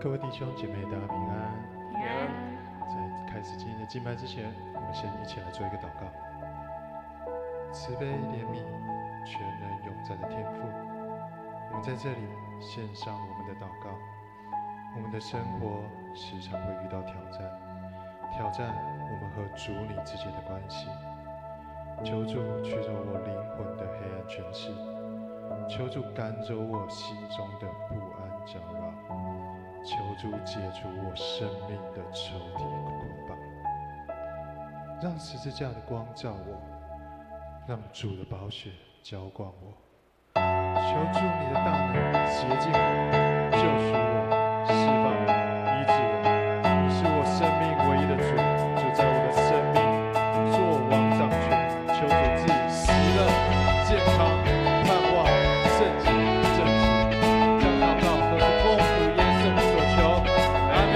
各位弟兄姐妹，大家平安。平安。在开始今天的敬拜之前，我们先一起来做一个祷告。慈悲怜悯、全能永在的天父，我们在这里献上我们的祷告。我们的生活时常会遇到挑战我们和主你之间的关系。求主驱走我灵魂的黑暗权势，求主赶走我心中的不安搅扰，求主解除我生命的仇敌捆绑，让十字架的光照我，让主的宝血浇灌我。求主你的大能洁净我，救赎我，释放我，医治我。你是我生命唯一的主，就在我的生命做王掌权。求主赐喜乐、健康、盼望、圣洁、正直。将祷告都是奉主耶稣的所求，阿们。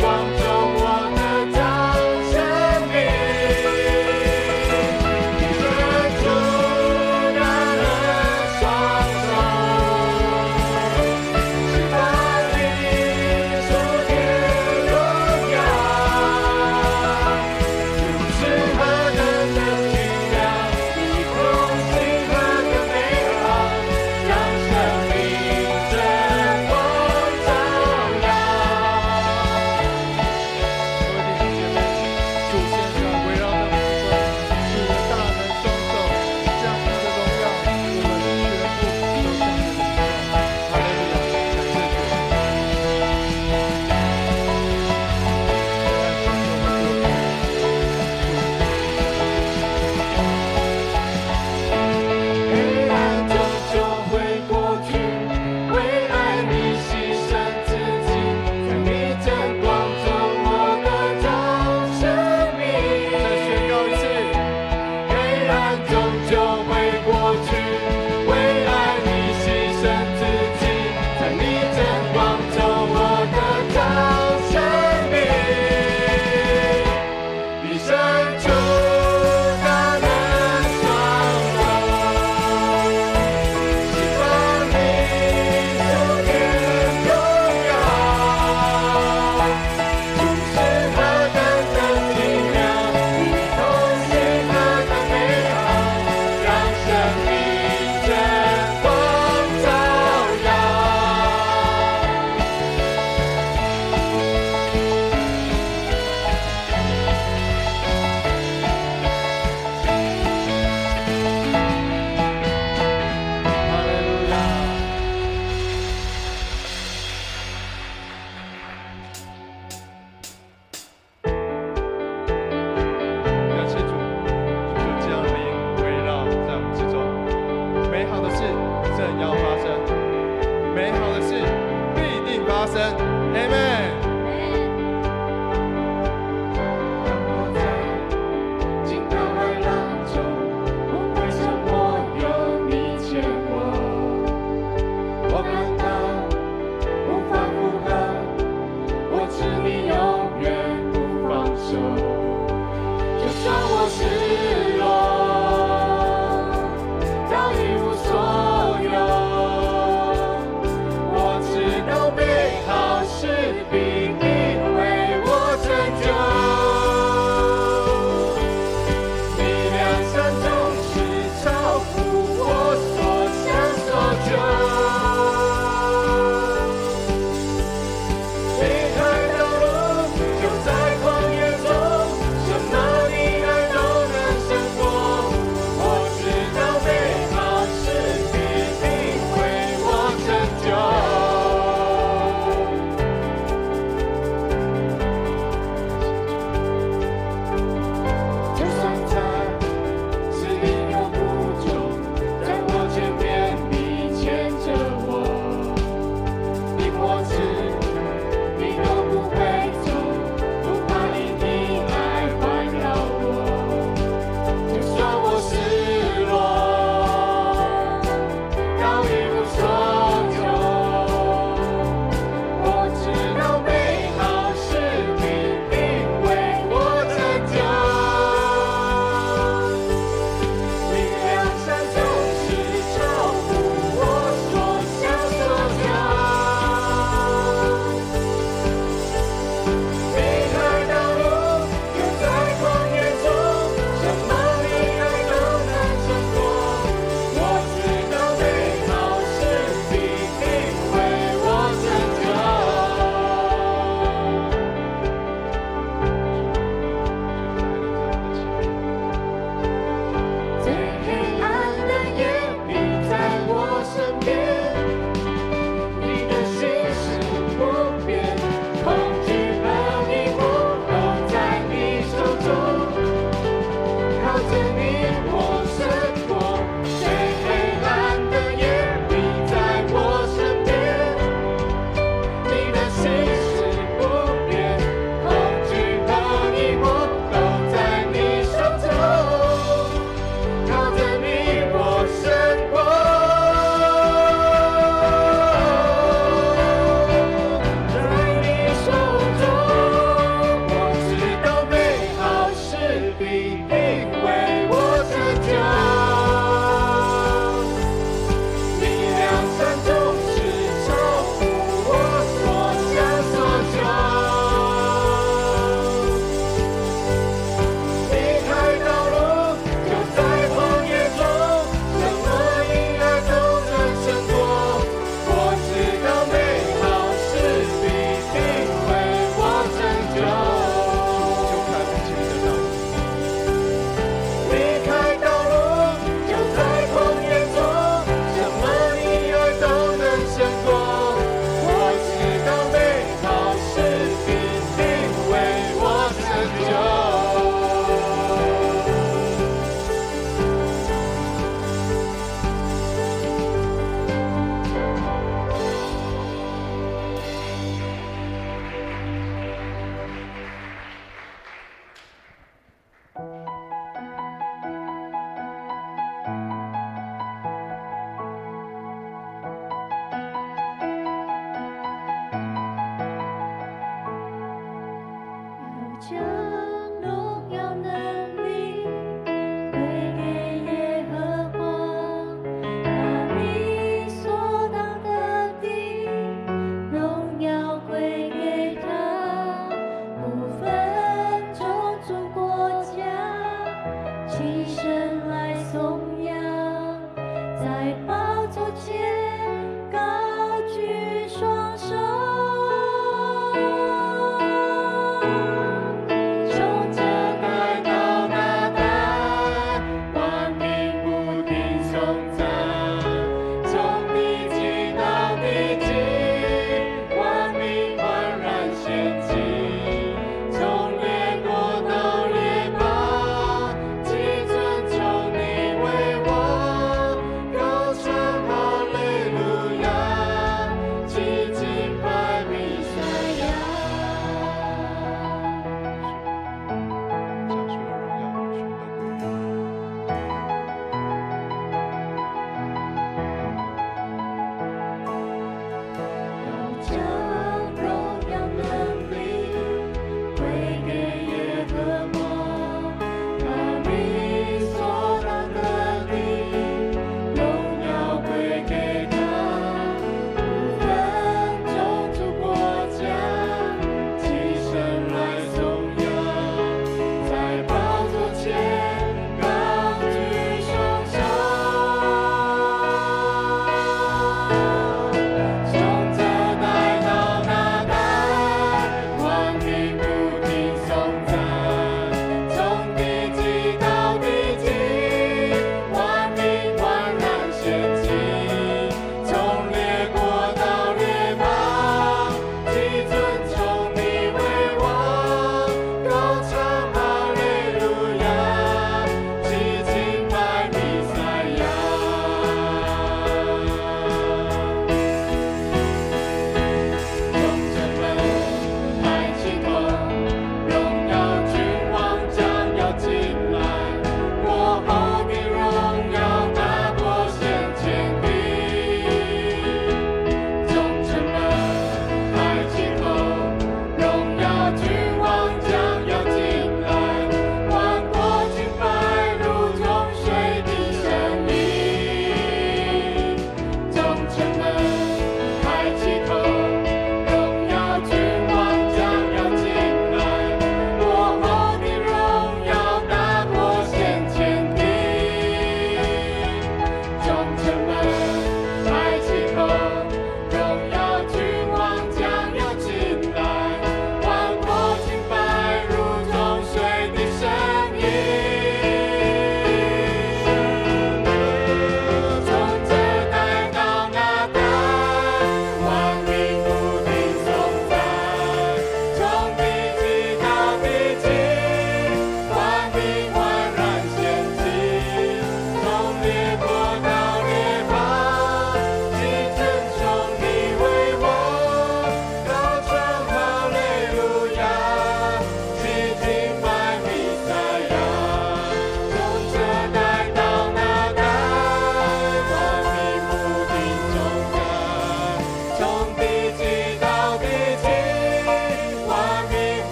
光主啊，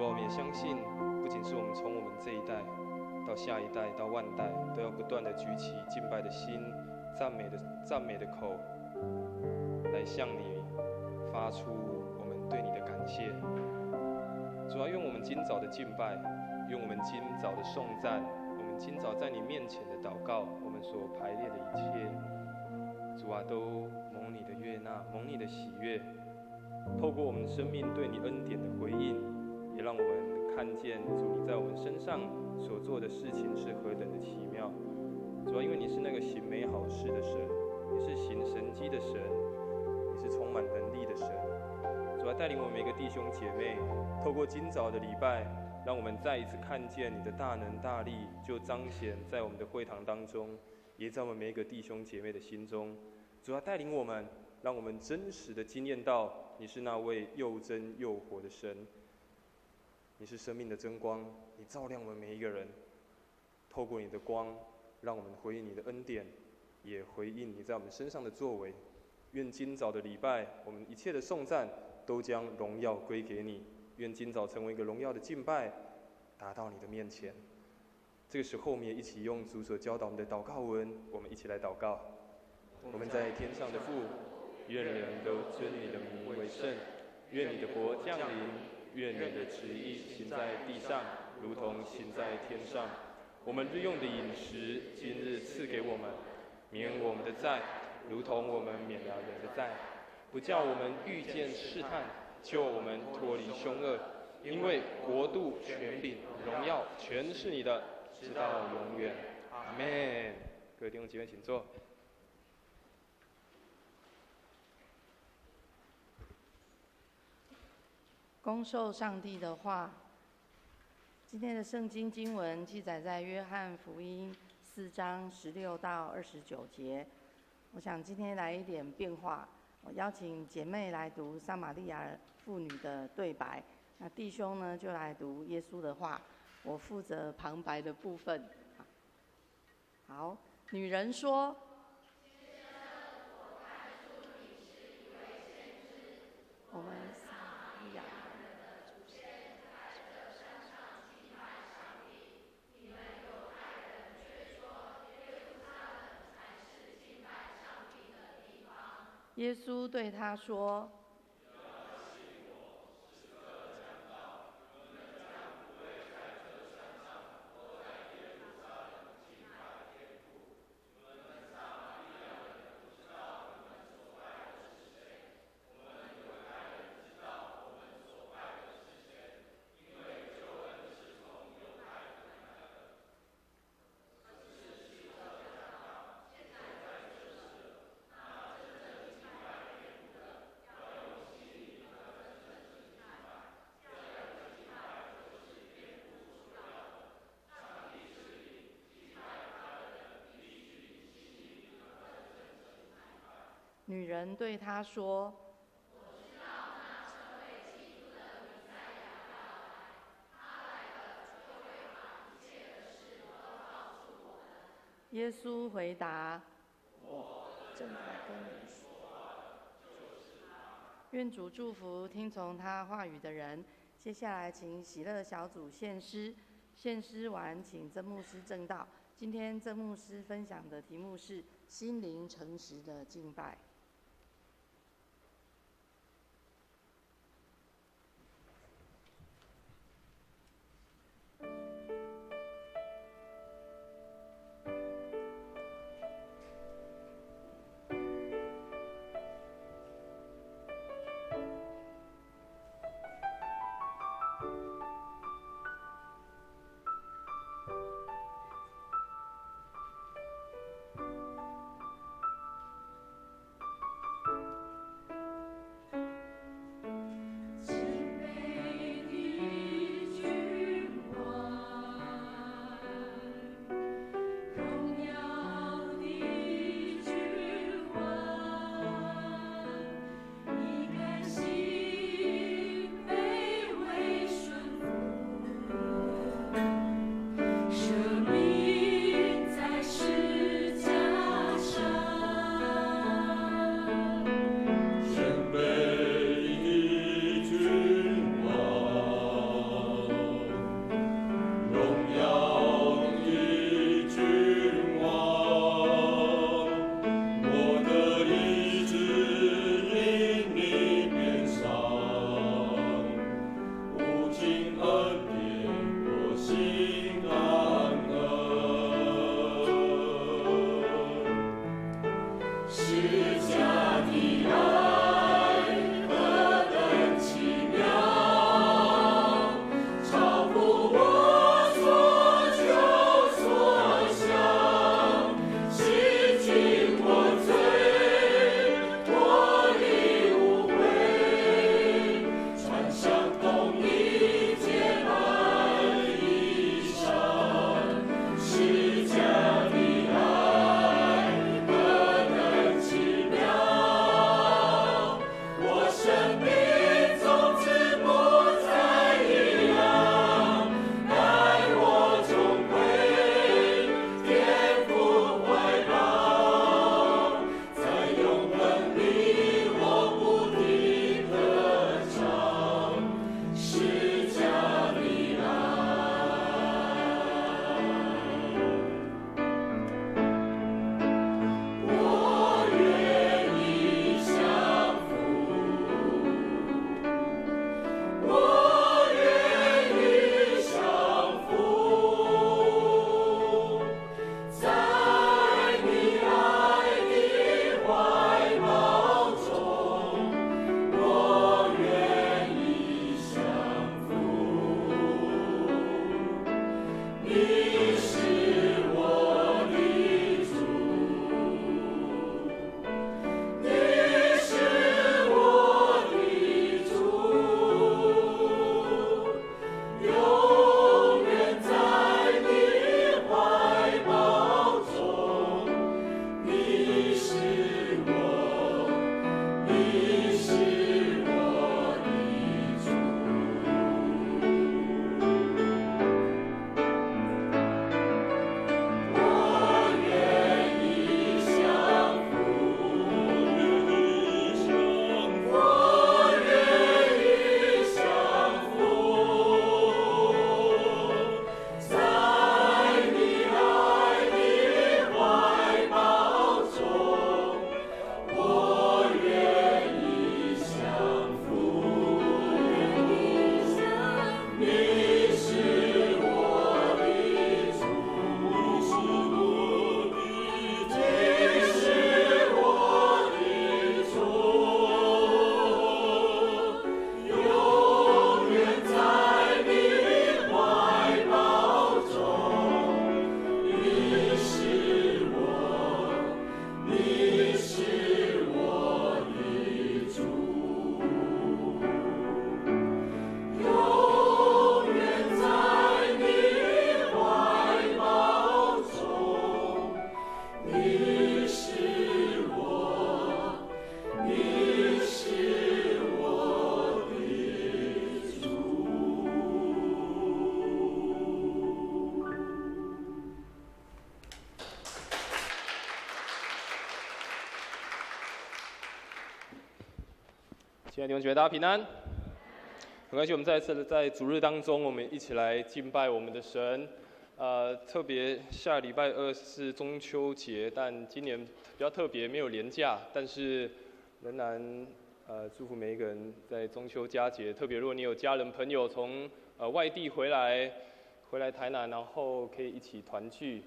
我们也相信，不仅是我们从我们这一代到下一代到万代，都要不断的举起敬拜的心、赞美的口，来向你发出我们对你的感谢。主啊，愿我们今早的敬拜，愿我们今早的颂赞，我们今早在你面前的祷告，我们所排列的一切，主啊，都蒙你的悦纳，蒙你的喜悦。透过我们生命对你恩典的回应，也让我们看见主你在我们身上所做的事情是何等的奇妙。主啊，因为你是那个行美好事的神，你是行神迹的神，你是充满能力的神。主啊，带领我们每个弟兄姐妹，透过今早的礼拜，让我们再一次看见你的大能大力，就彰显在我们的会堂当中，也在我们每一个弟兄姐妹的心中。主啊，带领我们，让我们真实的经验到你是那位又真又活的神，你是生命的真光，你照亮我们每一个人。透过你的光，让我们回应你的恩典，也回应你在我们身上的作为。愿今早的礼拜，我们一切的颂赞都将荣耀归给你。愿今早成为一个荣耀的敬拜，达到你的面前。这个时候，我们也一起用主所教导我们的祷告文，我们一起来祷告。我们在天上的父，愿人都尊你的名为圣，愿你的国降临，愿你的旨意行在地上，如同行在天上。我们日用的饮食，今日赐给我们，免我们的债，如同我们免了人的债，不叫我们遇见试探，救我们脱离凶恶。因为国度、权柄、荣耀，全是你的，直到永远。阿们。各位弟兄姐妹，请坐。恭受上帝的话。今天的圣经经文记载在约翰福音4章16到29节。我想今天来一点变化，我邀请姐妹来读撒玛利亚妇女的对白，那弟兄呢就来读耶稣的话，我负责旁白的部分。好，女人说：“我们撒玛利亚人的祖先在这山上敬拜上帝，你们犹太人却说耶路撒冷才是敬拜上帝的地方。”耶稣对他说：“女人对他说：“我知道那成为基督的弥赛亚要来，他来了就会把一切的事都告诉我们。”耶稣回答：“我正在跟你说话的就是他。”愿主祝福听从他话语的人。接下来请喜乐小组献诗，献诗完请曾牧师证道。今天曾牧师分享的题目是心灵诚实的敬拜。亲爱的弟兄姐妹，大家平安。很感谢我们再一次在主日当中，我们一起来敬拜我们的神。特别下礼拜2是中秋节，但今年比较特别，没有连假，但是仍然祝福每一个人在中秋佳节。特别如果你有家人朋友从外地回来台南，然后可以一起团聚。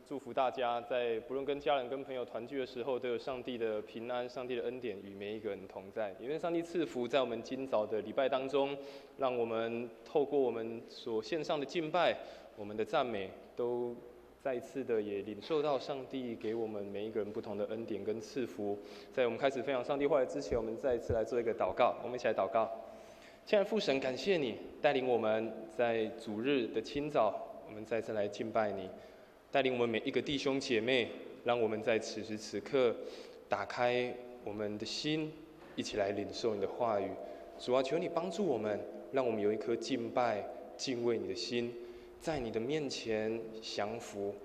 祝福大家在不论跟家人跟朋友团聚的时候，都有上帝的平安、上帝的恩典与每一个人同在。也愿上帝赐福在我们今早的礼拜当中，让我们透过我们所献上的敬拜、我们的赞美，都再一次的也领受到上帝给我们每一个人不同的恩典跟赐福。在我们开始分享上帝话语之前，我们再一次来做一个祷告。我们一起来祷告。亲爱的父神，感谢你带领我们在主日的清早，我们再次来敬拜你。带领我们每一个弟兄姐妹，让我们在此时此刻打开我们的心，一起来领受你的话语。主啊，求你帮助我们，让我们有一颗敬拜、敬畏你的心，在你的面前降服，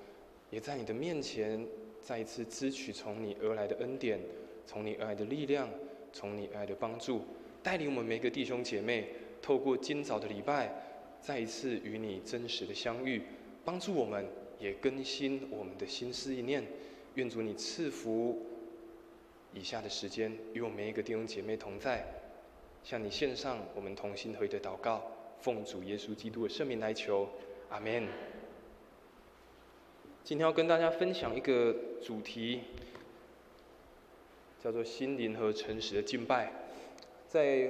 也在你的面前再一次支取从你而来的恩典，从你而来的力量，从你而来的帮助。带领我们每一个弟兄姐妹，透过今早的礼拜，再一次与你真实的相遇，帮助我们。也更新我们的心思意念，愿主你赐福以下的时间，与我们每一个弟兄姐妹同在，向你献上我们同心合一的祷告，奉主耶稣基督的圣名来求，阿们。今天要跟大家分享一个主题，叫做心灵和诚实的敬拜。在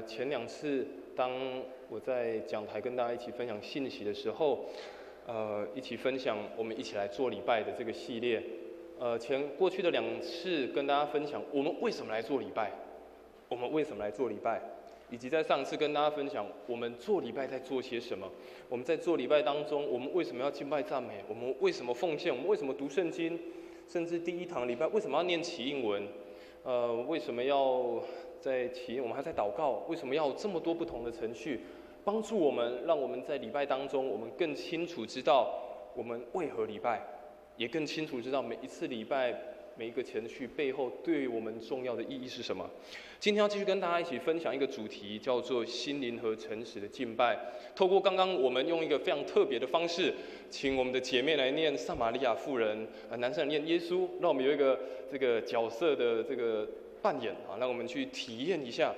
前2次，当我在讲台跟大家一起分享信息的时候，一起分享我们一起来做礼拜的这个系列。过去的2次跟大家分享我们为什么来做礼拜，我们为什么来做礼拜，以及在上次跟大家分享我们做礼拜在做些什么。我们在做礼拜当中，我们为什么要敬拜赞美？我们为什么奉献？我们为什么读圣经？甚至第一堂礼拜为什么要念启应文？为什么要在启应？我们还在祷告？为什么要有这么多不同的程序？帮助我们，让我们在礼拜当中，我们更清楚知道我们为何礼拜，也更清楚知道每一次礼拜每一个程序背后对我们重要的意义是什么。今天要继续跟大家一起分享一个主题，叫做心灵和诚实的敬拜。透过刚刚我们用一个非常特别的方式，请我们的姐妹来念撒玛利亚妇人，男生来念耶稣，让我们有一个这个角色的这个扮演啊，让我们去体验一下，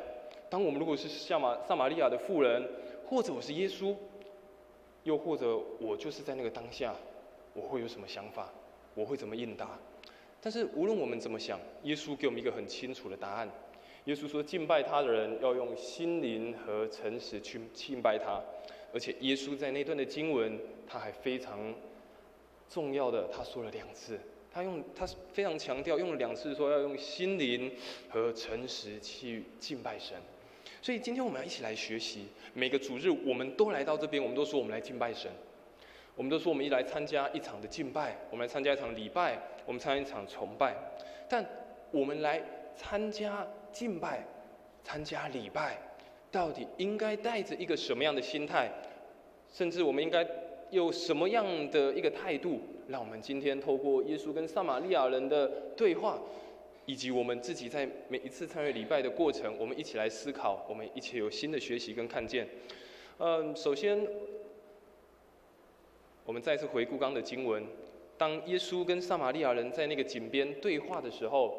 当我们如果是撒玛利亚的妇人，或者我是耶稣，又或者我就是在那个当下，我会有什么想法？我会怎么应答？但是无论我们怎么想，耶稣给我们一个很清楚的答案。耶稣说，敬拜他的人要用心灵和诚实去敬拜他。而且耶稣在那段的经文，他还非常重要的，他说了2次。他非常强调，用了2次说要用心灵和诚实去敬拜神。所以今天我们要一起来学习，每个主日我们都来到这边，我们都说我们来敬拜神，我们都说我们一来参加一场的敬拜，我们来参加一场礼拜，我们参加一场崇拜。但我们来参加敬拜、参加礼拜，到底应该带着一个什么样的心态？甚至我们应该有什么样的一个态度？让我们今天透过耶稣跟撒玛利亚人的对话，以及我们自己在每一次参与礼拜的过程，我们一起来思考，我们一起有新的学习跟看见。首先，我们再次回顾刚刚的经文，当耶稣跟撒玛利亚人在那个井边对话的时候，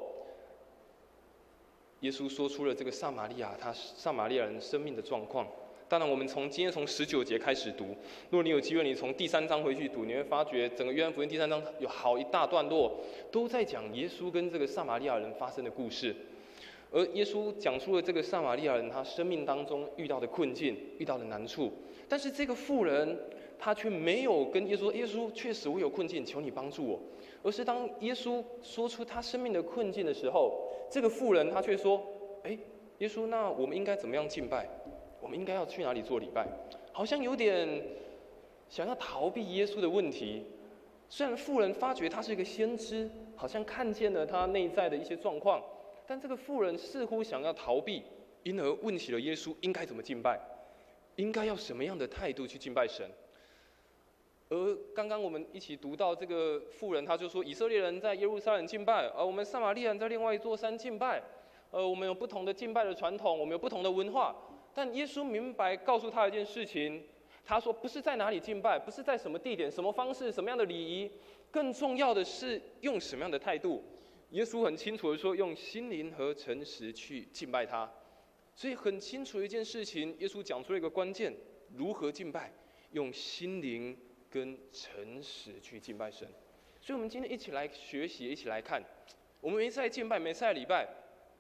耶稣说出了这个撒玛利亚人生命的状况。当然，我们今天从19节开始读。如果你有机会，你从第3章回去读，你会发觉整个约翰福音第3章有好一大段落都在讲耶稣跟这个撒玛利亚人发生的故事。而耶稣讲述了这个撒玛利亚人他生命当中遇到的困境、遇到的难处，但是这个妇人他却没有跟耶稣说：“耶稣，确实我有困境，求你帮助我。”而是当耶稣说出他生命的困境的时候，这个妇人他却说：“耶稣，那我们应该怎么样敬拜？我们应该要去哪里做礼拜？”好像有点想要逃避耶稣的问题。虽然妇人发觉他是一个先知，好像看见了他内在的一些状况，但这个妇人似乎想要逃避，因而问起了耶稣应该怎么敬拜，应该要什么样的态度去敬拜神。而刚刚我们一起读到这个妇人，他就说以色列人在耶路撒冷敬拜，而我们撒玛利亚人在另外一座山敬拜。我们有不同的敬拜的传统，我们有不同的文化。但耶稣明白告诉他一件事情，他说不是在哪里敬拜，不是在什么地点、什么方式、什么样的礼仪，更重要的是用什么样的态度。耶稣很清楚的说，用心灵和诚实去敬拜他。所以很清楚的一件事情，耶稣讲出了一个关键：如何敬拜，用心灵跟诚实去敬拜神。所以我们今天一起来学习，一起来看，我们每次来敬拜，每次来礼拜，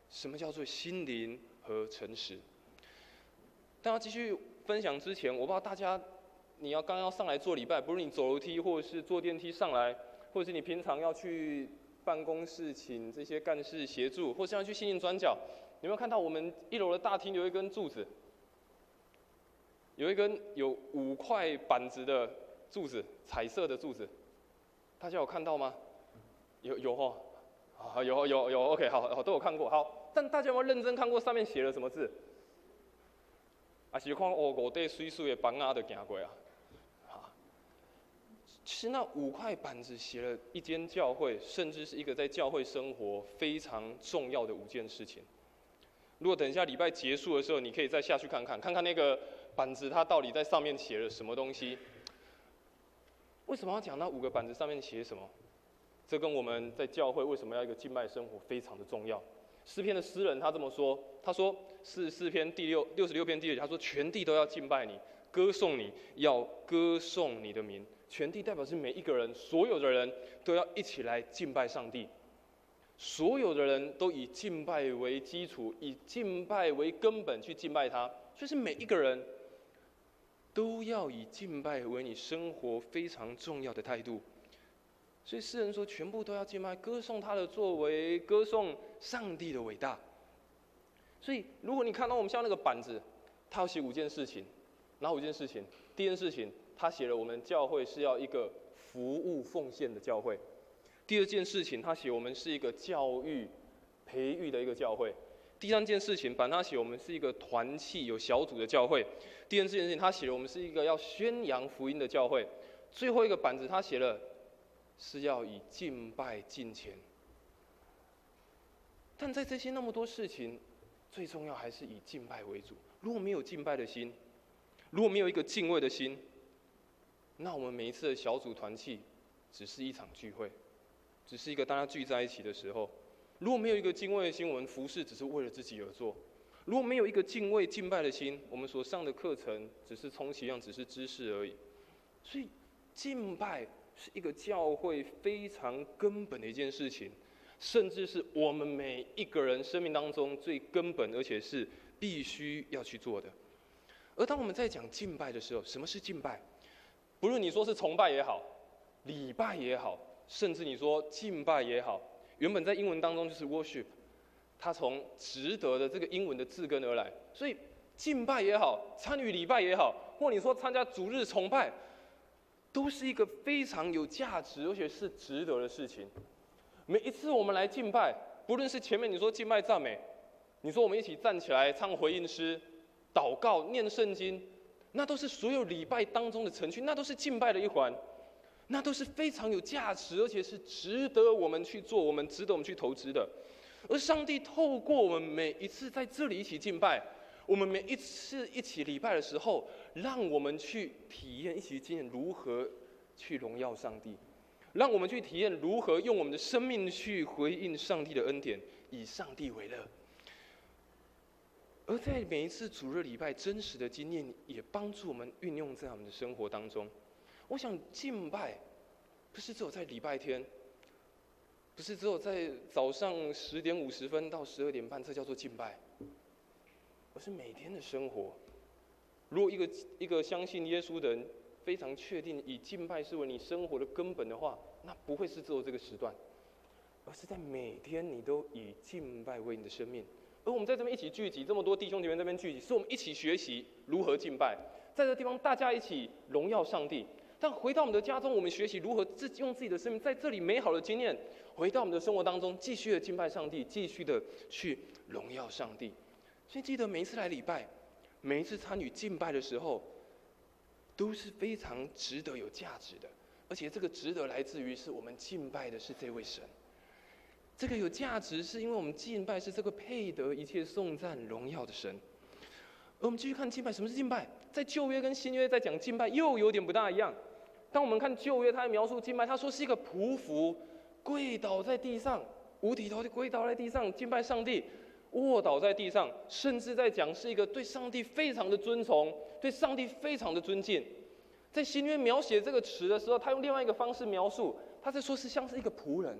什么叫做心灵和诚实？但要继续分享之前，我不知道大家，你刚要上来做礼拜，不论你走楼梯或者是坐电梯上来，或者是你平常要去办公室请这些干事协助，或是要去心灵转角，有没有看到我们1楼的大厅有一根柱子，有一根有5块板子的柱子，彩色的柱子，大家有看到吗？有哈，啊有 ，OK 好都有看过好，但大家有没有认真看过上面写了什么字？啊，是看5块水水的板仔就行过啊。其实那5块板子写了一间教会，甚至是一个在教会生活非常重要的5件事情。如果等一下礼拜结束的时候，你可以再下去看看那个板子它到底在上面写了什么东西。为什么要讲那5个板子上面写什么？这跟我们在教会为什么要一个敬拜生活非常的重要。诗篇的诗人他这么说，他说44篇66篇第6节，他说全地都要敬拜你，歌颂你，要歌颂你的名。全地代表是每一个人，所有的人都要一起来敬拜上帝。所有的人都以敬拜为基础，以敬拜为根本去敬拜他。所以是每一个人都要以敬拜为你生活非常重要的态度。所以诗人说，全部都要敬拜，歌颂他的作为，歌颂上帝的伟大。所以，如果你看到我们像那个板子，他要写5件事情，哪5件事情？第一件事情，他写了我们教会是要一个服务奉献的教会；第2件事情，他写我们是一个教育培育的一个教会；第3件事情，他写我们是一个团契有小组的教会；第4件事情，他写了我们是一个要宣扬福音的教会；最后一个板子，他写了是要以敬拜敬虔。但在这些那么多事情，最重要还是以敬拜为主。如果没有敬拜的心，如果没有一个敬畏的心，那我们每一次的小组团契只是一场聚会，只是一个大家聚在一起的时候。如果没有一个敬畏的心，我们服事只是为了自己而做。如果没有一个敬畏敬拜的心，我们所上的课程只是充其量只是知识而已。所以敬拜是一个教会非常根本的一件事情，甚至是我们每一个人生命当中最根本，而且是必须要去做的。而当我们在讲敬拜的时候，什么是敬拜？不论你说是崇拜也好，礼拜也好，甚至你说敬拜也好，原本在英文当中就是 worship， 它从值得的这个英文的字根而来。所以敬拜也好，参与礼拜也好，或你说参加主日崇拜，都是一个非常有价值而且是值得的事情。每一次我们来敬拜，不论是前面你说敬拜赞美，你说我们一起站起来唱回应诗、祷告、念圣经，那都是所有礼拜当中的程序，那都是敬拜的一环，那都是非常有价值，而且是值得我们去做，值得我们去投资的。而上帝透过我们每一次在这里一起敬拜，我们每一次一起礼拜的时候，让我们去体验，一起经验如何去荣耀上帝，让我们去体验如何用我们的生命去回应上帝的恩典，以上帝为乐。而在每一次主日礼拜真实的经验，也帮助我们运用在我们的生活当中。我想敬拜不是只有在礼拜天，不是只有在早上10点50分到12点半，这叫做敬拜，而是每天的生活。如果一个相信耶稣的人非常确定以敬拜是为你生活的根本的话，那不会是只有这个时段，而是在每天你都以敬拜为你的生命。而我们在这边一起聚集，这么多弟兄姐妹在这边聚集，是我们一起学习如何敬拜，在这个地方大家一起荣耀上帝。但回到我们的家中，我们学习如何用自己的生命在这里美好的经验，回到我们的生活当中，继续的敬拜上帝，继续的去荣耀上帝。所以记得每一次来礼拜，每一次参与敬拜的时候，都是非常值得有价值的，而且这个值得来自于是我们敬拜的是这位神。这个有价值，是因为我们敬拜是这个配得一切颂赞荣耀的神。而我们继续看敬拜，什么是敬拜？在旧约跟新约在讲敬拜又有点不大一样。当我们看旧约，他在描述敬拜，他说是一个匍匐，跪倒在地上，五体投地跪倒在地上敬拜上帝，卧倒在地上，甚至在讲是一个对上帝非常的尊崇，对上帝非常的尊敬。在新约描写这个词的时候，他用另外一个方式描述，他在说是像是一个仆人。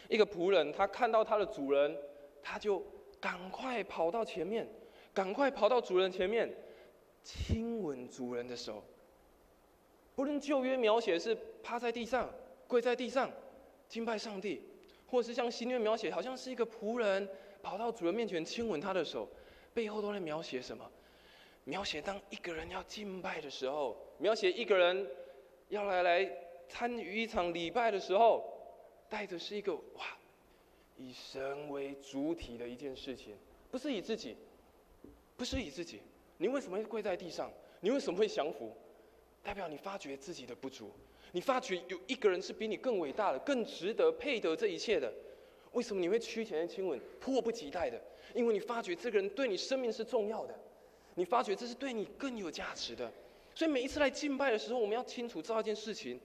一个仆人，他看到他的主人，他就赶快跑到前面，赶快跑到主人前面，亲吻主人的手。不论旧约描写是趴在地上、跪在地上敬拜上帝，或是像新约描写，好像是一个仆人跑到主人面前亲吻他的手，背后都在描写什么？描写当一个人要敬拜的时候，描写一个人要来参与一场礼拜的时候，带着是一个以神为主体的一件事情，不是以自己，不是以自己。你为什么会跪在地上？你为什么会降服？代表你发觉自己的不足，你发觉有一个人是比你更伟大的、更值得、配得这一切的。为什么你会屈前的亲吻，迫不及待的？因为你发觉这个人对你生命是重要的，你发觉这是对你更有价值的。所以每一次来敬拜的时候，我们要清楚知道一件事情，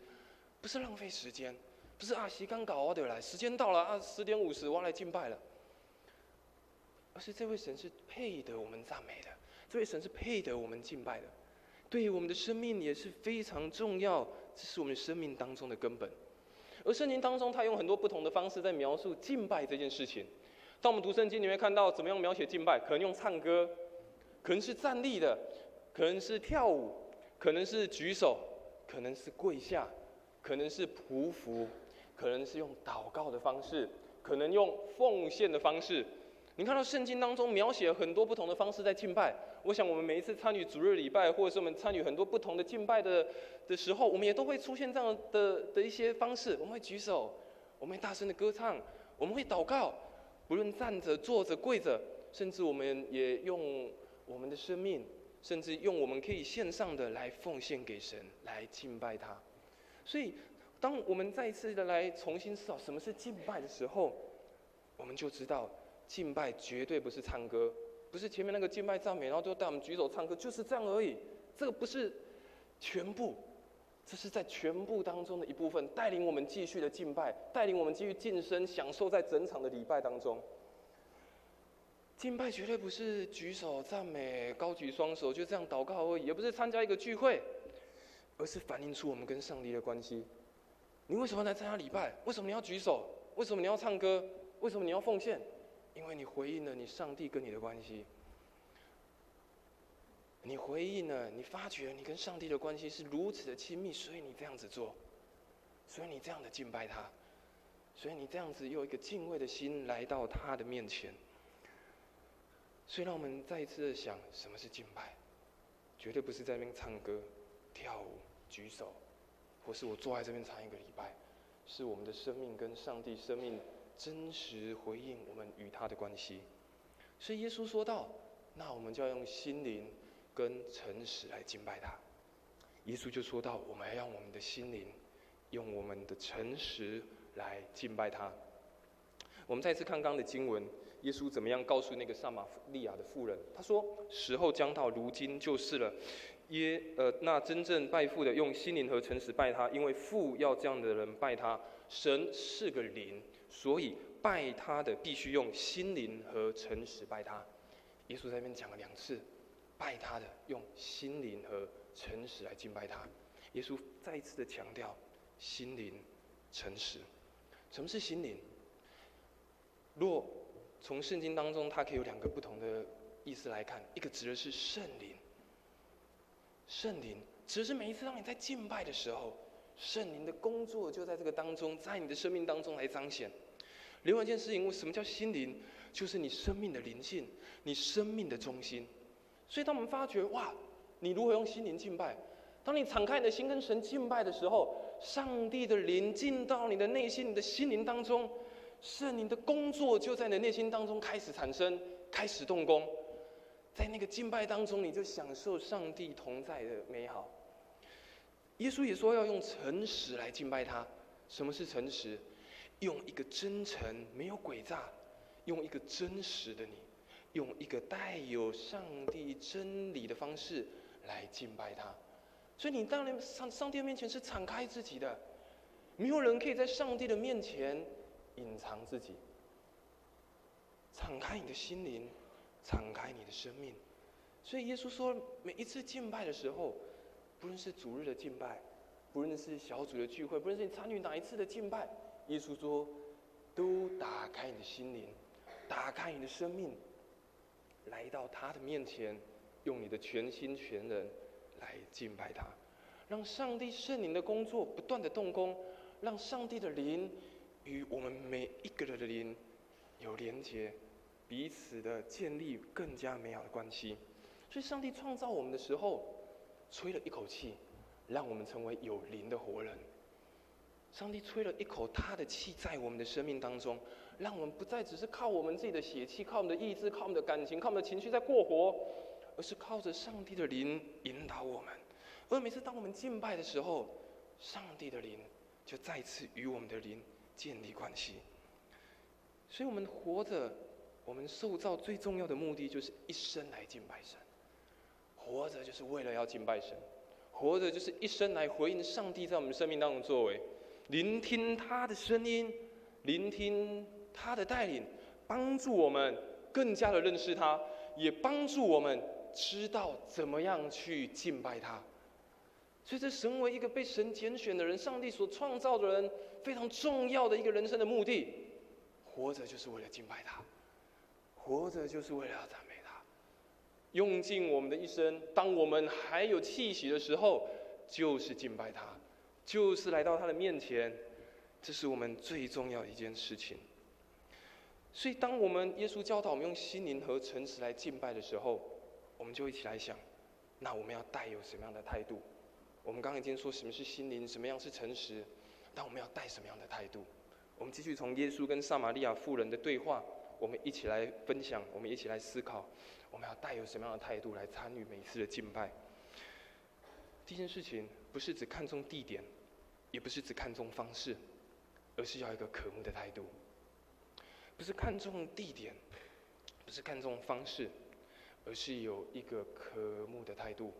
不是浪费时间。不是时间到我就来，时间到了10点50我要来敬拜了，而是这位神是配得我们赞美的，这位神是配得我们敬拜的，对于我们的生命也是非常重要，这是我们生命当中的根本。而圣经当中，他用很多不同的方式在描述敬拜这件事情。当我们读圣经，你会看到怎么样描写敬拜，可能用唱歌，可能是站立的，可能是跳舞，可能是举手，可能是跪下，可能是匍匐，可能是用祷告的方式，可能用奉献的方式。你看到圣经当中描写很多不同的方式在敬拜。我想我们每一次参与主日礼拜，或者是我们参与很多不同的敬拜的时候，我们也都会出现这样的一些方式。我们会举手，我们会大声的歌唱，我们会祷告，不论站着、坐着、跪着，甚至我们也用我们的生命，甚至用我们可以献上的来奉献给神，来敬拜他。所以当我们再一次的来重新思考什么是敬拜的时候，我们就知道敬拜绝对不是唱歌，不是前面那个敬拜赞美，然后就带我们举手唱歌，就是这样而已。这个不是全部，这是在全部当中的一部分，带领我们继续的敬拜，带领我们继续晋升，享受在整场的礼拜当中。敬拜绝对不是举手赞美、高举双手就这样祷告而已，也不是参加一个聚会，而是反映出我们跟上帝的关系。你为什么来参加礼拜？为什么你要举手？为什么你要唱歌？为什么你要奉献？因为你回应了你上帝跟你的关系。你回应了，你发觉你跟上帝的关系是如此的亲密，所以你这样子做，所以你这样的敬拜他，所以你这样子用一个敬畏的心来到他的面前。所以让我们再一次的想，什么是敬拜？绝对不是在那边唱歌、跳舞、举手，或是我坐在这边唱一个礼拜，是我们的生命跟上帝生命真实回应我们与他的关系。所以耶稣说到，那我们就要用心灵跟诚实来敬拜他。耶稣就说到，我们要用我们的心灵，用我们的诚实来敬拜他。我们再次看刚刚的经文，耶稣怎么样告诉那个撒玛利亚的妇人？他说：“时候将到，如今就是了。那真正拜父的，用心灵和诚实拜他，因为父要这样的人拜他。神是个灵，所以拜他的必须用心灵和诚实拜他。”耶稣在那边讲了2次，拜他的用心灵和诚实来敬拜他。耶稣再一次的强调心灵、诚实。什么是心灵？若从圣经当中，它可以有2个不同的意思来看，一个指的是圣灵。圣灵指的是每一次当你在敬拜的时候，圣灵的工作就在这个当中，在你的生命当中来彰显。另外一件事情，什么叫心灵？就是你生命的灵性，你生命的中心。所以当我们发觉，你如何用心灵敬拜？当你敞开你的心跟神敬拜的时候，上帝的灵进到你的内心、你的心灵当中，圣灵的工作就在你的内心当中开始产生，开始动工。在那个敬拜当中，你就享受上帝同在的美好。耶稣也说要用诚实来敬拜他。什么是诚实？用一个真诚、没有诡诈，用一个真实的你，用一个带有上帝真理的方式来敬拜他。所以你当然上帝的面前是敞开自己的，没有人可以在上帝的面前隐藏自己。敞开你的心灵，敞开你的生命。所以耶稣说，每一次敬拜的时候，不论是主日的敬拜，不论是小组的聚会，不论是你参与哪一次的敬拜，耶稣说，都打开你的心灵，打开你的生命，来到他的面前，用你的全心全人来敬拜他，让上帝圣灵的工作不断的动工，让上帝的灵与我们每一个人的灵有连结，彼此的建立更加美好的关系。所以上帝创造我们的时候，吹了一口气，让我们成为有灵的活人。上帝吹了一口他的气在我们的生命当中，让我们不再只是靠我们自己的血气，靠我们的意志，靠我们的感情，靠我们的情绪在过活，而是靠着上帝的灵引导我们。而每次当我们敬拜的时候，上帝的灵就再次与我们的灵建立关系。所以我们活着，我们受造最重要的目的就是一生来敬拜神。活着就是为了要敬拜神，活着就是一生来回应上帝在我们生命当中的作为，聆听他的声音，聆听他的带领，帮助我们更加的认识他，也帮助我们知道怎么样去敬拜他。所以这成为一个被神拣选的人，上帝所创造的人，非常重要的一个人生的目的。活着就是为了敬拜他，活着就是为了要赞美他，用尽我们的一生。当我们还有气息的时候，就是敬拜他，就是来到他的面前，这是我们最重要的一件事情。所以当我们耶稣教导我们用心灵和诚实来敬拜的时候，我们就一起来想，那我们要带有什么样的态度？我们刚刚已经说什么是心灵，什么样是诚实，但我们要带什么样的态度？我们继续从耶稣跟撒玛利亚妇人的对话，我们一起来分享，我们一起来思考，我们要带有什么样的态度来参与每一次的敬拜。第一件事情不是只看重地点，也不是只看重方式，而是要一个渴慕的态度。不是看重地点，不是看重方式，而是有一个渴慕的态度。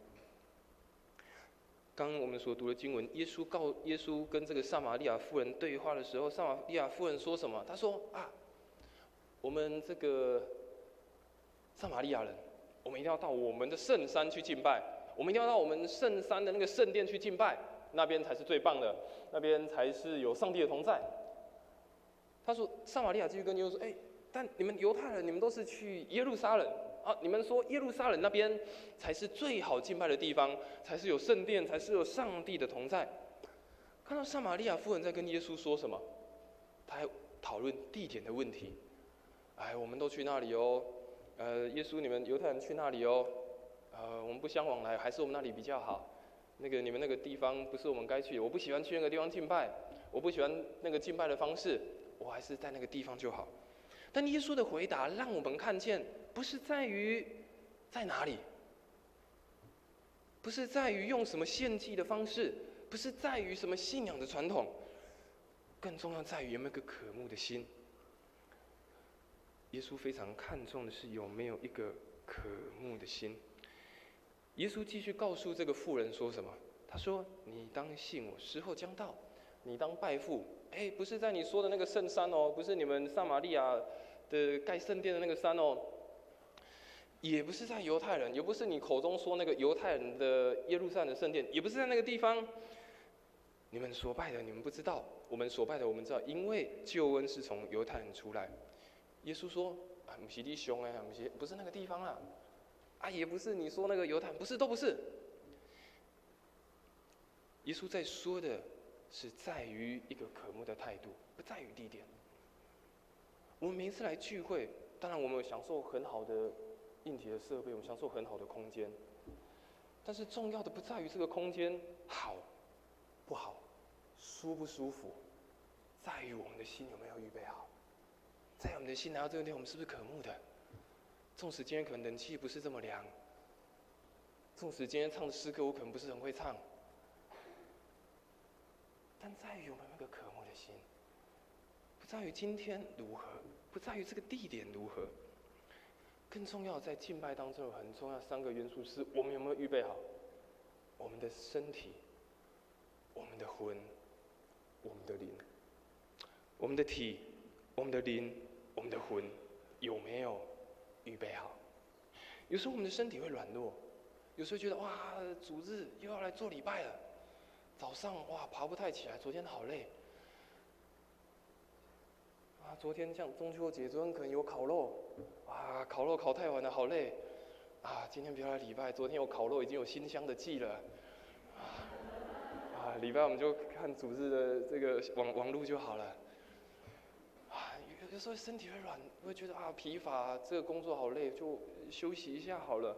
刚刚我们所读的经文，耶稣跟这个撒玛利亚妇人对话的时候，撒玛利亚妇人说什么？他说啊，我们这个撒玛利亚人，我们一定要到我们的圣山去敬拜，我们一定要到我们圣山的那个圣殿去敬拜，那边才是最棒的，那边才是有上帝的同在。他说，撒玛利亚继续跟耶稣说，但你们犹太人，你们都是去耶路撒冷。你们说耶路撒冷那边才是最好敬拜的地方，才是有圣殿，才是有上帝的同在。看到撒玛利亚妇人在跟耶稣说什么，他还讨论地点的问题。我们都去那里哦，耶稣你们犹太人去那里哦，我们不相往来，还是我们那里比较好。那个你们那个地方不是我们该去的，我不喜欢去那个地方敬拜，我不喜欢那个敬拜的方式，我还是在那个地方就好。但耶稣的回答让我们看见，不是在于在哪里，不是在于用什么献祭的方式，不是在于什么信仰的传统，更重要在于有没有一个渴慕的心。耶稣非常看重的是有没有一个渴慕的心。耶稣继续告诉这个妇人说什么？他说：“你当信我，时候将到，你当拜父。”不是在你说的那个圣山哦，不是你们撒玛利亚的盖圣殿的那个山哦，也不是在犹太人，也不是你口中说那个犹太人的耶路撒冷的圣殿，也不是在那个地方。你们所拜的你们不知道，我们所拜的我们知道，因为救恩是从犹太人出来。耶稣说：“不是你凶不是那个地方啦，也不是你说那个犹太人，不是，都不是。”耶稣在说的是在于一个渴慕的态度，不在于地点。我们每一次来聚会，当然我们享受很好的硬体的设备，我们享受很好的空间，但是重要的不在于这个空间好不好，舒不舒服，在于我们的心有没有预备好。在我们的心来到这个地方，我们是不是渴慕的？纵使今天可能冷气不是这么凉，纵使今天唱的诗歌我可能不是很会唱，但在于我们那个渴慕的心。在于今天如何，不在于这个地点如何，更重要，在敬拜当中有很重要3个元素，是我们有没有预备好我们的身体、我们的魂、我们的灵。我们的体、我们的灵、我们的魂有没有预备好？有时候我们的身体会软弱，有时候觉得哇，主日又要来做礼拜了，早上哇爬不太起来，昨天好累。昨天像中秋节，昨天可能有烤肉，烤肉烤太晚了，好累。今天不要来礼拜，昨天有烤肉，已经有馨香的祭了。礼拜我们就看主日的这个网路就好了。有时候身体会软，会觉得疲乏，这个工作好累，就休息一下好了，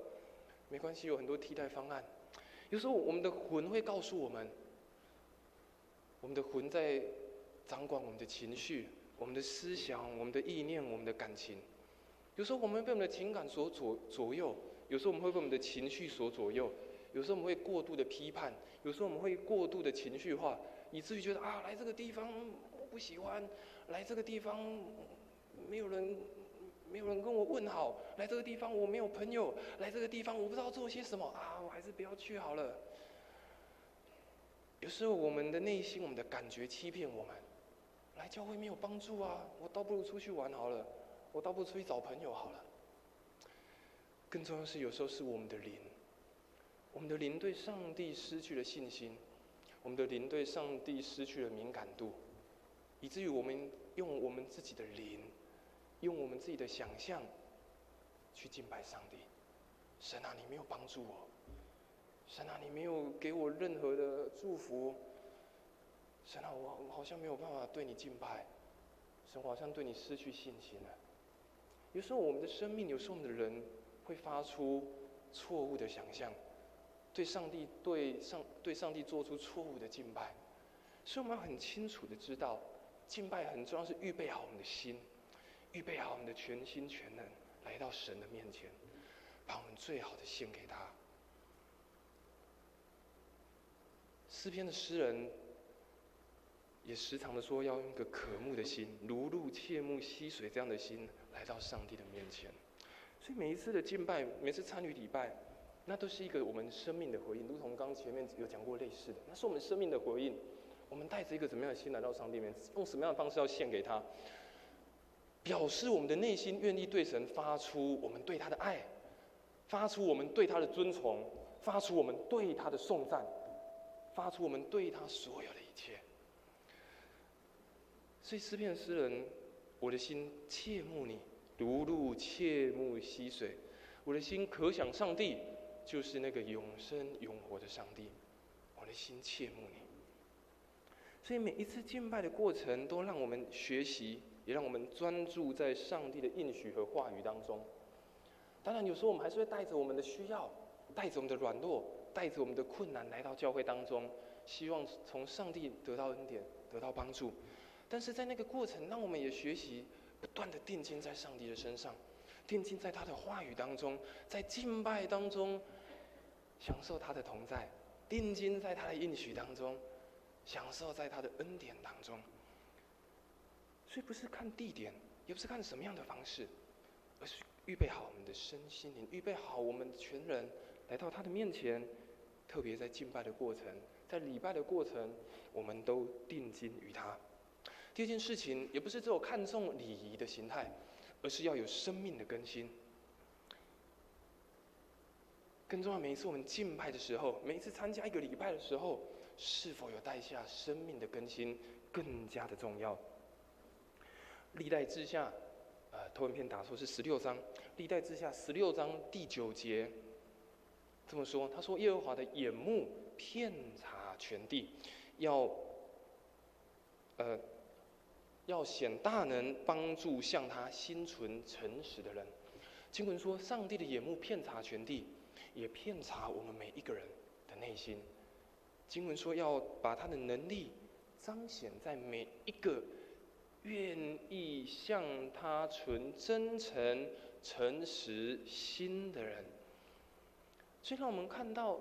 没关系，有很多替代方案。有时候我们的魂会告诉我们，我们的魂在掌管我们的情绪、我们的思想、我们的意念、我们的感情。有时候我们被我们的情感所左右，有时候我们会被我们的情绪所左右，有时候我们会过度的批判，有时候我们会过度的情绪化，以至于觉得来这个地方我不喜欢，来这个地方没有人跟我问好，来这个地方我没有朋友，来这个地方我不知道做些什么我还是不要去好了。有时候我们的内心、我们的感觉欺骗我们，来教会没有帮助我倒不如出去玩好了，我倒不如出去找朋友好了。更重要的是，有时候是我们的灵，我们的灵对上帝失去了信心，我们的灵对上帝失去了敏感度，以至于我们用我们自己的灵，用我们自己的想象去敬拜上帝。神你没有帮助我，神你没有给我任何的祝福，神我好像没有办法对你敬拜，神我好像对你失去信心了。有时候我们的生命，有时候我们的人会发出错误的想象，对上帝做出错误的敬拜。所以我们要很清楚的知道，敬拜很重要，是预备好我们的心，预备好我们的全心全能，来到神的面前，把我们最好的献给他。诗篇的诗人也时常的说，要用一个渴慕的心，如入切慕溪水这样的心，来到上帝的面前。所以每一次的敬拜，每次参与礼拜，那都是一个我们生命的回应，如同刚前面有讲过类似的，那是我们生命的回应。我们带着一个怎么样的心来到上帝面前，用什么样的方式要献给他，表示我们的内心愿意对神发出我们对他的爱，发出我们对他的尊崇，发出我们对他的颂赞，发出我们对他所有的一切。所以诗篇的诗人，我的心切慕你，如入切慕溪水。我的心可想上帝，就是那个永生永活的上帝。我的心切慕你。所以每一次敬拜的过程，都让我们学习，也让我们专注在上帝的应许和话语当中。当然，有时候我们还是会带着我们的需要，带着我们的软弱，带着我们的困难来到教会当中，希望从上帝得到恩典，得到帮助。但是在那个过程，让我们也学习不断的定睛在上帝的身上，定睛在他的话语当中，在敬拜当中享受他的同在，定睛在他的应许当中，享受在他的恩典当中。所以不是看地点，也不是看什么样的方式，而是预备好我们的身心灵，预备好我们全人来到他的面前。特别在敬拜的过程，在礼拜的过程，我们都定睛于他。第二件事情，也不是只有看重礼仪的形态，而是要有生命的更新。更重要，每一次我们敬拜的时候，每一次参加一个礼拜的时候，是否有带下生命的更新，更加的重要。历代志下，投影片打错是16章，历代志下16章第9节这么说，他说：耶和华的眼目遍察全地，要显大能，帮助向他心存诚实的人。经文说，上帝的眼目遍察全地，也遍察我们每一个人的内心。经文说，要把他的能力彰显在每一个愿意向他存真诚、诚实心的人。所以让我们看到，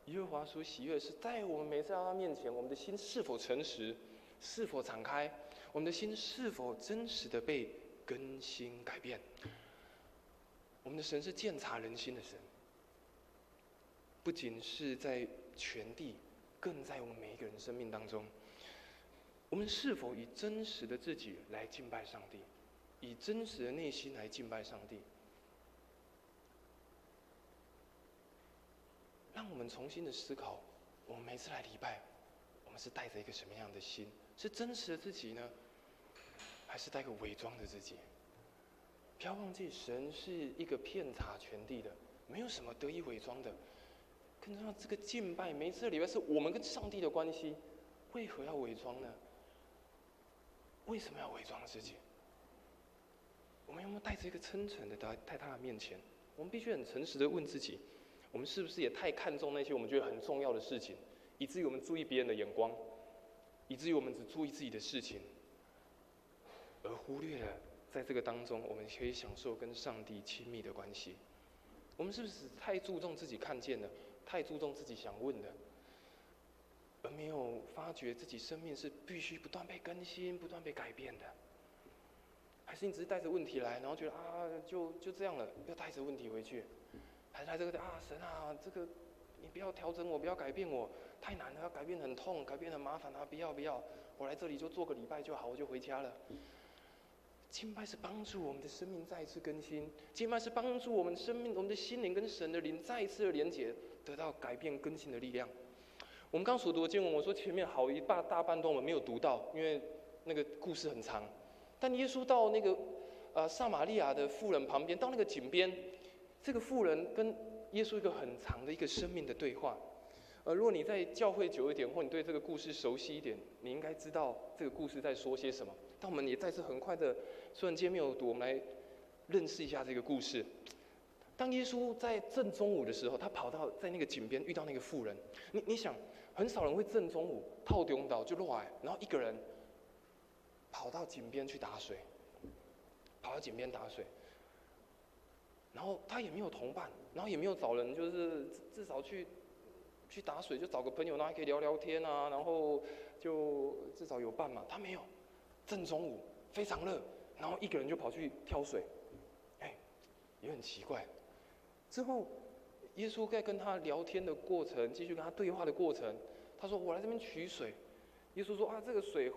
耶和华所喜悦的是，在我们每次到他面前，我们的心是否诚实，是否敞开，我们的心是否真实的被更新改变？我们的神是鉴察人心的神，不仅是在全地，更在我们每一个人生命当中。我们是否以真实的自己来敬拜上帝，以真实的内心来敬拜上帝？让我们重新的思考，我们每次来礼拜，我们是带着一个什么样的心？是真实的自己呢，还是带个伪装的自己？不要忘记，神是一个遍察全地的，没有什么得以伪装的。更重要，这个敬拜，每一次的礼拜是我们跟上帝的关系，为何要伪装呢？为什么要伪装自己？我们有没有带着一个真诚的在他的面前？我们必须很诚实的问自己，我们是不是也太看重那些我们觉得很重要的事情，以至于我们注意别人的眼光，以至于我们只注意自己的事情，而忽略了在这个当中我们可以享受跟上帝亲密的关系？我们是不是太注重自己看见的，太注重自己想问的，而没有发觉自己生命是必须不断被更新、不断被改变的？还是你只是带着问题来，然后觉得就这样了，要带着问题回去？还是来这个神啊，这个你不要调整我，不要改变我，太难了，要改变很痛，改变很麻烦啊！不要，我来这里就做个礼拜就好，我就回家了。敬拜是帮助我们的生命再一次更新，敬拜是帮助我们生命、我们的心灵跟神的灵再一次的连结，得到改变更新的力量。我们刚所读的经文，我说前面好一大半段我们没有读到，因为那个故事很长。但耶稣到那个撒玛利亚的妇人旁边，到那个井边，这个妇人跟耶稣一个很长的一个生命的对话。如果你在教会久一点，或你对这个故事熟悉一点，你应该知道这个故事在说些什么。但我们也再次很快的，虽然今天没有读，我们来认识一下这个故事。当耶稣在正中午的时候，他跑到在那个井边遇到那个妇人。你想，很少人会正中午套中岛就落来，然后一个人跑到井边去打水，然后他也没有同伴，然后也没有找人，就是至少去打水，就找个朋友，然后还可以聊聊天啊，然后就至少有伴嘛。他没有，正中午非常热，然后一个人就跑去挑水，也很奇怪。之后耶稣在跟他聊天的过程，继续跟他对话的过程，他说：“我来这边取水。”耶稣说：“这个水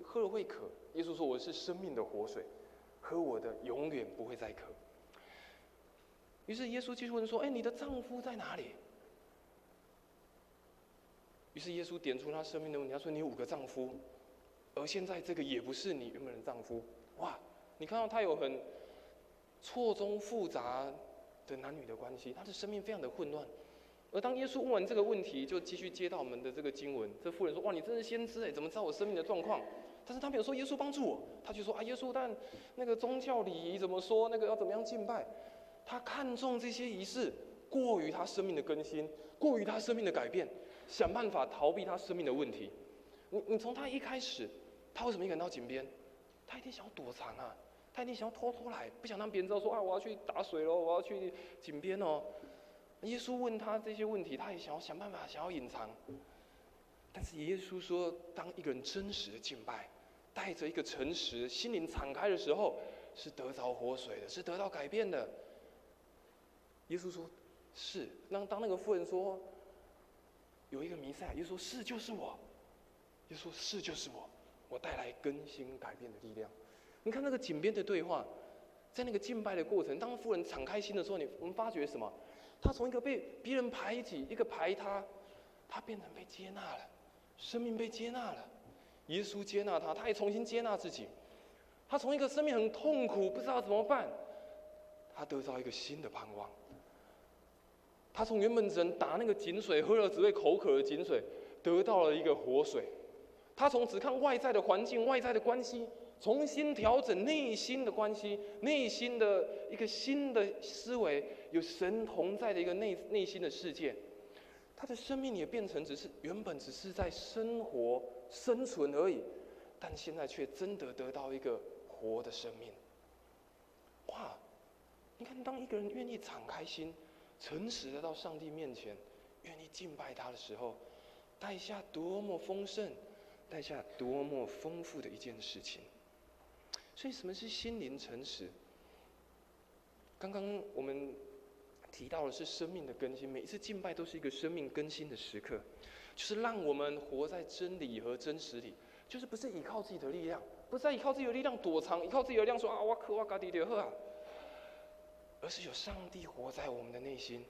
喝了会渴。”耶稣说：“我是生命的活水，喝我的永远不会再渴。”于是耶稣继续问说：“你的丈夫在哪里？”于是耶稣点出他生命的问题，他说：“你有5个丈夫，而现在这个也不是你原本的丈夫。”哇！你看到他有很错综复杂的男女的关系，他的生命非常的混乱。而当耶稣问完这个问题，就继续接到我们的这个经文。这妇人说：“哇，你真是先知怎么知道我生命的状况？”但是他没有说耶稣帮助我，他就说：“耶稣，但那个宗教礼仪怎么说？那个要怎么样敬拜？”他看重这些仪式，过于他生命的更新，过于他生命的改变，想办法逃避他生命的问题。你从他一开始，他为什么一个人到井边？他一定想要躲藏啊，他一定想要偷来，不想让别人知道说我要去打水咯，我要去井边哦。耶稣问他这些问题，他也想办法想要隐藏。但是耶稣说，当一个人真实的敬拜，带着一个诚实、心灵敞开的时候，是得着活水的，是得到改变的。耶稣说：“是。”当那个妇人说有一个弥赛亚，耶稣说：“是，就是我。”耶稣说：“是，就是我，我带来更新改变的力量。”你看那个井边的对话，在那个敬拜的过程，当妇人敞开心的时候，我们发觉什么？他从一个被别人排挤、一个排他变成被接纳了，生命被接纳了。耶稣接纳他，他也重新接纳自己。他从一个生命很痛苦，不知道怎么办，他得到一个新的盼望。他从原本只能打那个井水，喝了只会口渴的井水，得到了一个活水。他从只看外在的环境、外在的关系，重新调整内心的关系，内心的一个新的思维，有神同在的一个内心的世界。他的生命也变成原本只是在生活生存而已，但现在却真的得到一个活的生命。哇！你看，当一个人愿意敞开心，诚实的到上帝面前，愿意敬拜他的时候，带下多么丰盛，带下多么丰富的一件事情。所以，什么是心灵诚实？刚刚我们提到的是生命的更新，每一次敬拜都是一个生命更新的时刻，就是让我们活在真理和真实里，就是不是依靠自己的力量，不是在依靠自己的力量躲藏，依靠自己的力量说啊，我靠，我自己就好啊，而是有上帝活在我们的内心，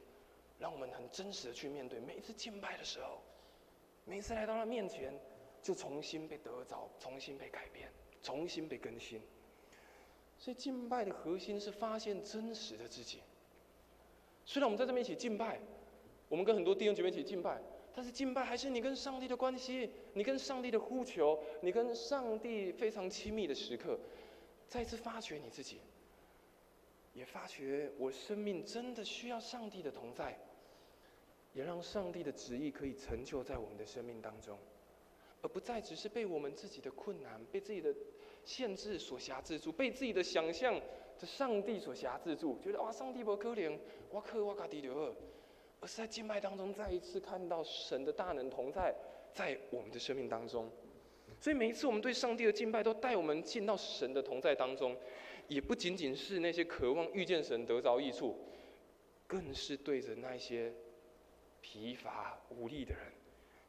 让我们很真实的去面对每一次敬拜的时候，每一次来到他面前，就重新被得着，重新被改变，重新被更新。所以敬拜的核心是发现真实的自己。虽然我们在这边一起敬拜，我们跟很多弟兄姐妹一起敬拜，但是敬拜还是你跟上帝的关系，你跟上帝的呼求，你跟上帝非常亲密的时刻。再次发掘你自己，也发觉我生命真的需要上帝的同在，也让上帝的旨意可以成就在我们的生命当中，而不再只是被我们自己的困难、被自己的限制所辖制住，被自己的想象的上帝所辖制住，觉得哇，上帝不可能，我靠，我自己就好。而是在敬拜当中再一次看到神的大能同在在我们的生命当中。所以每一次我们对上帝的敬拜，都带我们进到神的同在当中，也不仅仅是那些渴望遇见神得着益处，更是对着那些疲乏无力的人、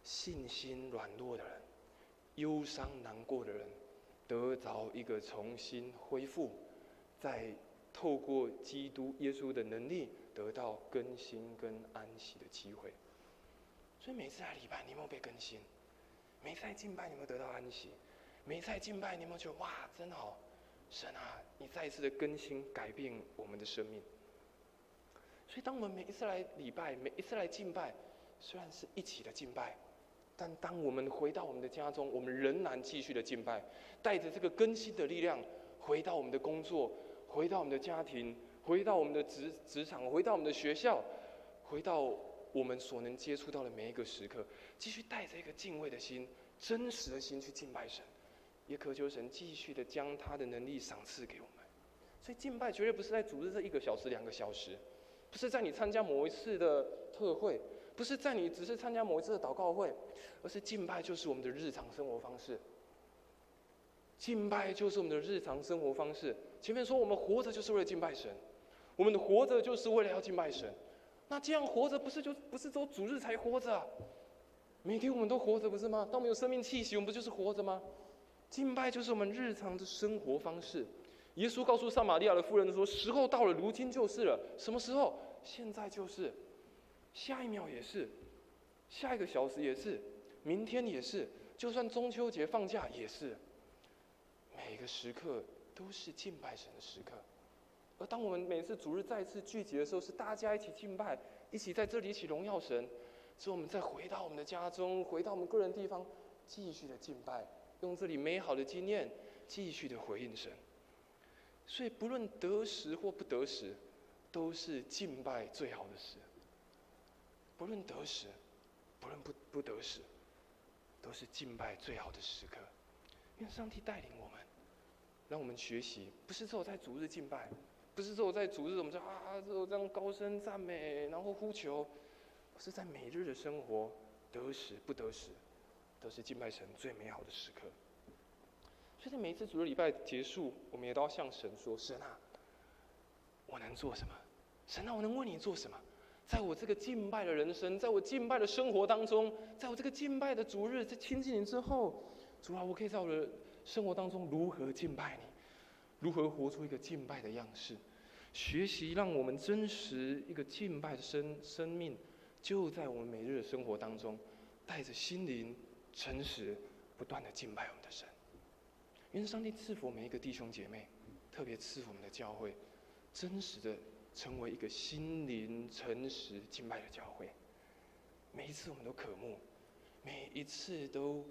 信心软弱的人、忧伤难过的人，得着一个重新恢复，再透过基督耶稣的能力，得到更新跟安息的机会。所以每次来礼拜，你有没有被更新？每次来敬拜，你有没有得到安息？每次来敬拜，你有没有觉得哇，真好，神啊，你再一次的更新改变我们的生命？所以当我们每一次来礼拜，每一次来敬拜，虽然是一起的敬拜，但当我们回到我们的家中，我们仍然继续的敬拜，带着这个更新的力量，回到我们的工作，回到我们的家庭，回到我们的职场，回到我们的学校，回到我们所能接触到的每一个时刻，继续带着一个敬畏的心、真实的心去敬拜神，也渴求神继续的将他的能力赏赐给我们。所以敬拜绝对不是在主日这1个小时、2个小时，不是在你参加某一次的特会，不是在你只是参加某一次的祷告会，而是敬拜就是我们的日常生活方式。敬拜就是我们的日常生活方式。前面说我们活着就是为了敬拜神，我们的活着就是为了要敬拜神。那这样活着不是只有主日才活着啊？每天我们都活着不是吗？当我们有生命气息，我们不就是活着吗？敬拜就是我们日常的生活方式。耶稣告诉撒玛利亚的妇人说：“时候到了，如今就是了。”什么时候？现在就是，下一秒也是，下1个小时也是，明天也是，就算中秋节放假也是。每个时刻都是敬拜神的时刻。而当我们每次主日再次聚集的时候，是大家一起敬拜，一起在这里一起荣耀神。之后我们再回到我们的家中，回到我们个人地方，继续的敬拜，用这里美好的经验继续的回应神。所以不论得时或不得时，都是敬拜最好的时。不论得时，不论不得时，都是敬拜最好的时刻。因为上帝带领我们，让我们学习，不是只有在主日敬拜，不是只有在主日我们就只有这样高声赞美，然后呼求，而是在每日的生活，得时不得时，都是敬拜神最美好的时刻。所以在每一次主日礼拜结束，我们也都要向神说：“神啊，我能做什么？神啊，我能为你做什么？在我这个敬拜的人生，在我敬拜的生活当中，在我这个敬拜的主日，在亲近你之后，主啊，我可以在我的生活当中如何敬拜你？如何活出一个敬拜的样式？学习让我们真实一个敬拜的生命，就在我们每日的生活当中，带着心灵诚实，不断的敬拜我们的神。愿上帝赐福每一个弟兄姐妹，特别赐福我们的教会，真实的成为一个心灵诚实敬拜的教会。每一次我们都渴慕，每一次都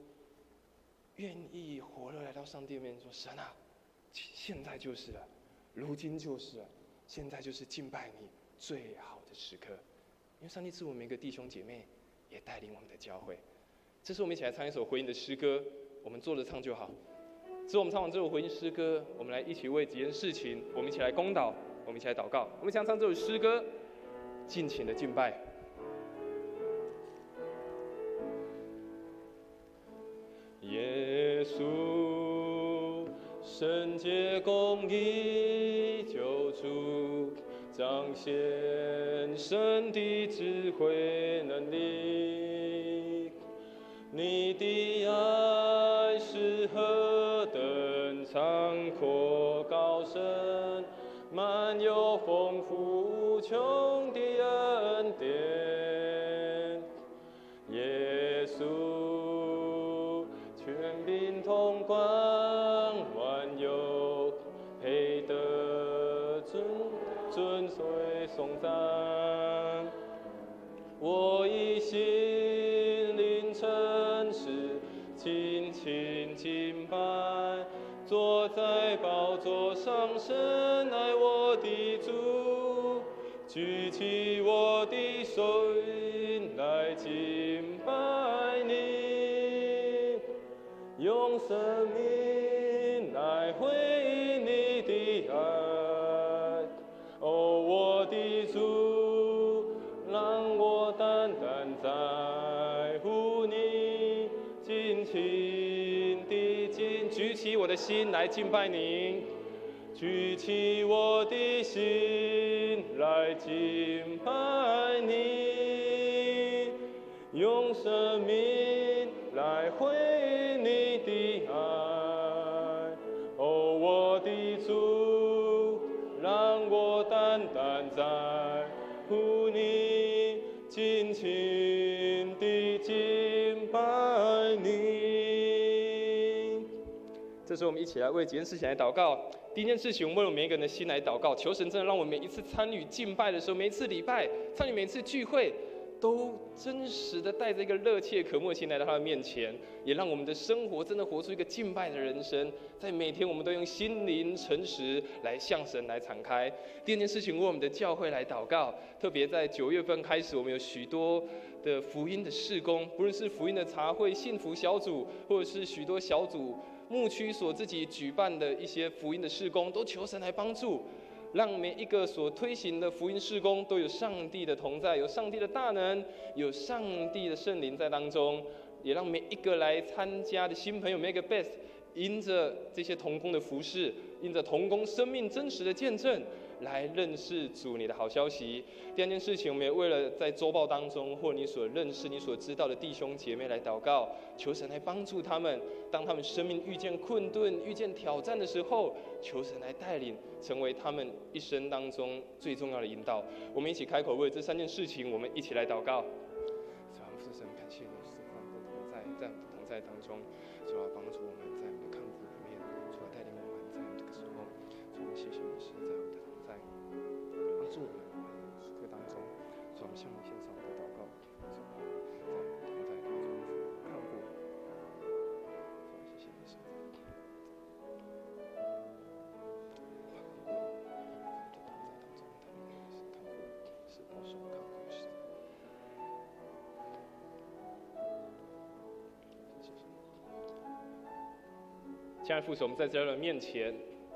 愿意火热来到上帝面前说：“神啊，现在就是了，如今就是了，现在就是敬拜你最好的时刻。”因为上帝赐我们每一个弟兄姐妹，也带领我们的教会。这是我们一起来唱一首回应的诗歌，我们坐着唱就好。之后我们唱完这首回应诗歌，我们来一起为几件事情，我们一起来公祷，我们一起来祷告。我们想唱这首诗歌，尽情的敬拜。耶耶稣，圣洁公义救主，彰显神的智慧能力。你的爱是何等长阔高深，满有丰富无穷的恩典。耶稣，权柄统管万有，配得尊随颂赞。我以心灵诚实尽情敬拜，坐在宝座上深爱我的主，举起我的手来敬拜你，用生命来回应你的爱。哦，我的主，让我单单在乎你，尽情地举起我的心来敬拜你，举起我的心来敬拜你，用生命来回应你的爱。哦，我的主，让我单单在乎你，尽情地敬拜你。这时候我们一起来为几件事情来祷告。第一件事情，我们为我们每一个人的心来祷告，求神真的让我们每一次参与敬拜的时候，每一次礼拜参与每一次聚会，都真实的带着一个热切渴慕的心来到他的面前，也让我们的生活真的活出一个敬拜的人生，在每天我们都用心灵诚实来向神来敞开。第二件事情，为我们的教会来祷告，特别在9月份开始，我们有许多的福音的事工，不论是福音的茶会、幸福小组，或者是许多小组牧区所自己举办的一些福音的事工，都求神来帮助，让每一个所推行的福音事工都有上帝的同在，有上帝的大能，有上帝的圣灵在当中，也让每一个来参加的新朋友 Make Best 因着这些同工的服事，因着同工生命真实的见证，来认识主你的好消息。第二件事情，我们也为了在周报当中或你所认识、你所知道的弟兄姐妹来祷告，求神来帮助他们，当他们生命遇见困顿、遇见挑战的时候，求神来带领，成为他们一生当中最重要的引导。我们一起开口为这3件事情，我们一起来祷告。主啊，父神，感谢你是这样的同在，在我们的同在当中，主啊，帮助我们在我们的抗苦里面，主啊，带领我们在我们这个时候，主啊，谢谢你是在我们的同在，帮助我们时刻当中，主啊，我们向你献上我们的祷告，主啊，在我们的同在当中抗苦，主啊，谢谢你是。亲爱的父神，我们在这样的面前，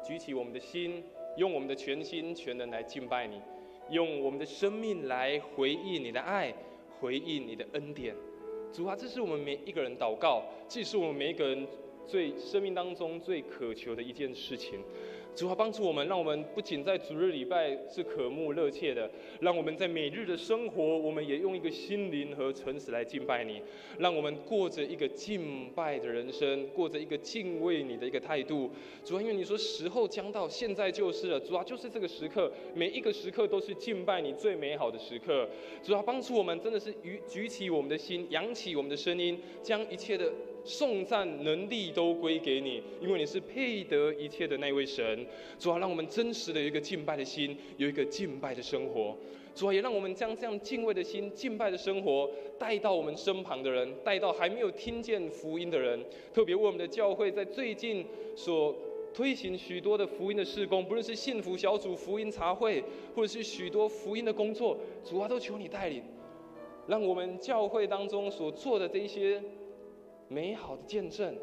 举起我们的心，用我们的全心全能来敬拜你，用我们的生命来回应你的爱，回应你的恩典。主啊，这是我们每一个人祷告，这是我们每一个人生命当中最渴求的一件事情。主啊，帮助我们，让我们不仅在主日礼拜是渴慕热切的，让我们在每日的生活，我们也用一个心灵和诚实来敬拜你，让我们过着一个敬拜的人生，过着一个敬畏你的一个态度。主啊，因为你说时候将到，现在就是了。主啊，就是这个时刻，每一个时刻都是敬拜你最美好的时刻。主啊，帮助我们真的是举起我们的心，扬起我们的声音，将一切的颂赞能力都归给你，因为你是配得一切的那位神。主啊，让我们真实的有一个敬拜的心，有一个敬拜的生活。主啊，也让我们将这样敬畏的心、敬拜的生活带到我们身旁的人，带到还没有听见福音的人。特别为我们的教会在最近所推行许多的福音的事工，不论是幸福小组、福音茶会，或者是许多福音的工作，主啊，都求你带领，让我们教会当中所做的这一些美好的见证、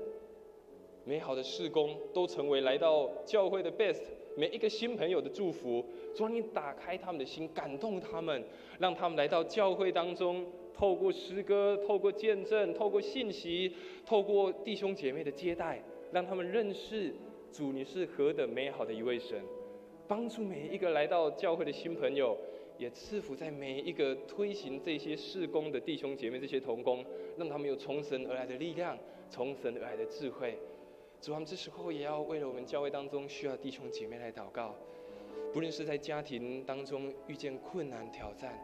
美好的事工，都成为来到教会的 best 每一个新朋友的祝福，主啊，你打开他们的心，感动他们，让他们来到教会当中，透过诗歌，透过见证，透过信息，透过弟兄姐妹的接待，让他们认识主，你是何等美好的一位神。帮助每一个来到教会的新朋友，也赐福在每一个推行这些事工的弟兄姐妹，这些同工，让他们有从神而来的力量，从神而来的智慧。主，他们这时候也要为了我们教会当中需要弟兄姐妹来祷告，不论是在家庭当中遇见困难挑战，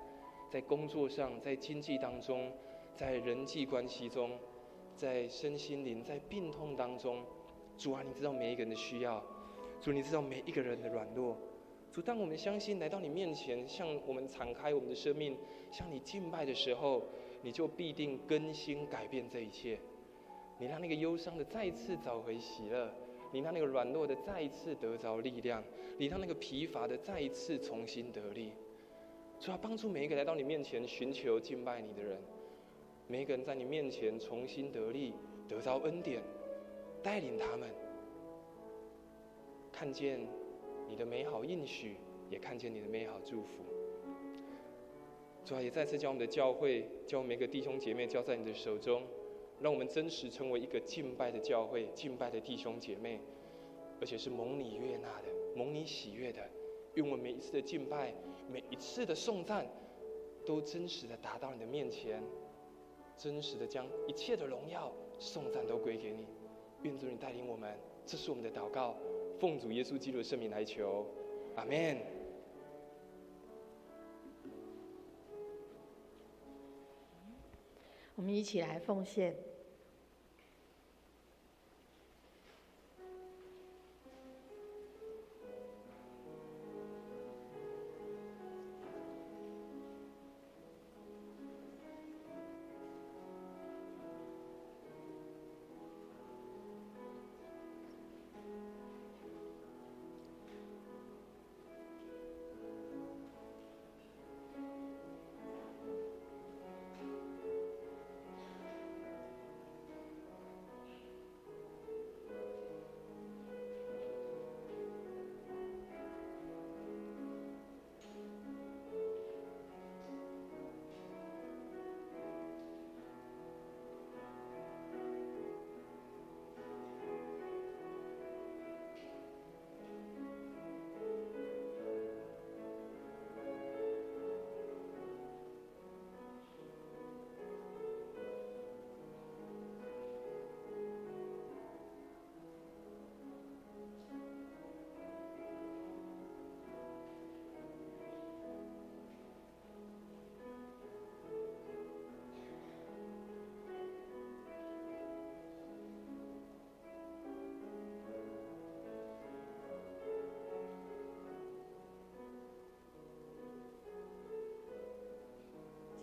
在工作上，在经济当中，在人际关系中，在身心灵，在病痛当中，主啊，你知道每一个人的需要，主，你知道每一个人的软弱。主，当我们相信来到你面前，向我们敞开我们的生命，向你敬拜的时候，你就必定更新改变这一切。你让那个忧伤的再一次找回喜乐，你让那个软弱的再一次得着力量，你让那个疲乏的再一次重新得力。主啊，帮助每一个来到你面前寻求敬拜你的人，每一个人在你面前重新得力，得着恩典，带领他们看见你的美好应许，也看见你的美好祝福。主啊，也再次将我们的教会，将每个弟兄姐妹交在你的手中，让我们真实成为一个敬拜的教会，敬拜的弟兄姐妹，而且是蒙你悦纳的，蒙你喜悦的。愿我们每一次的敬拜，每一次的颂赞，都真实的达到你的面前，真实的将一切的荣耀、颂赞都归给你。愿主你带领我们，这是我们的祷告，奉主耶稣基督的圣名来求，阿们。我们一起来奉献。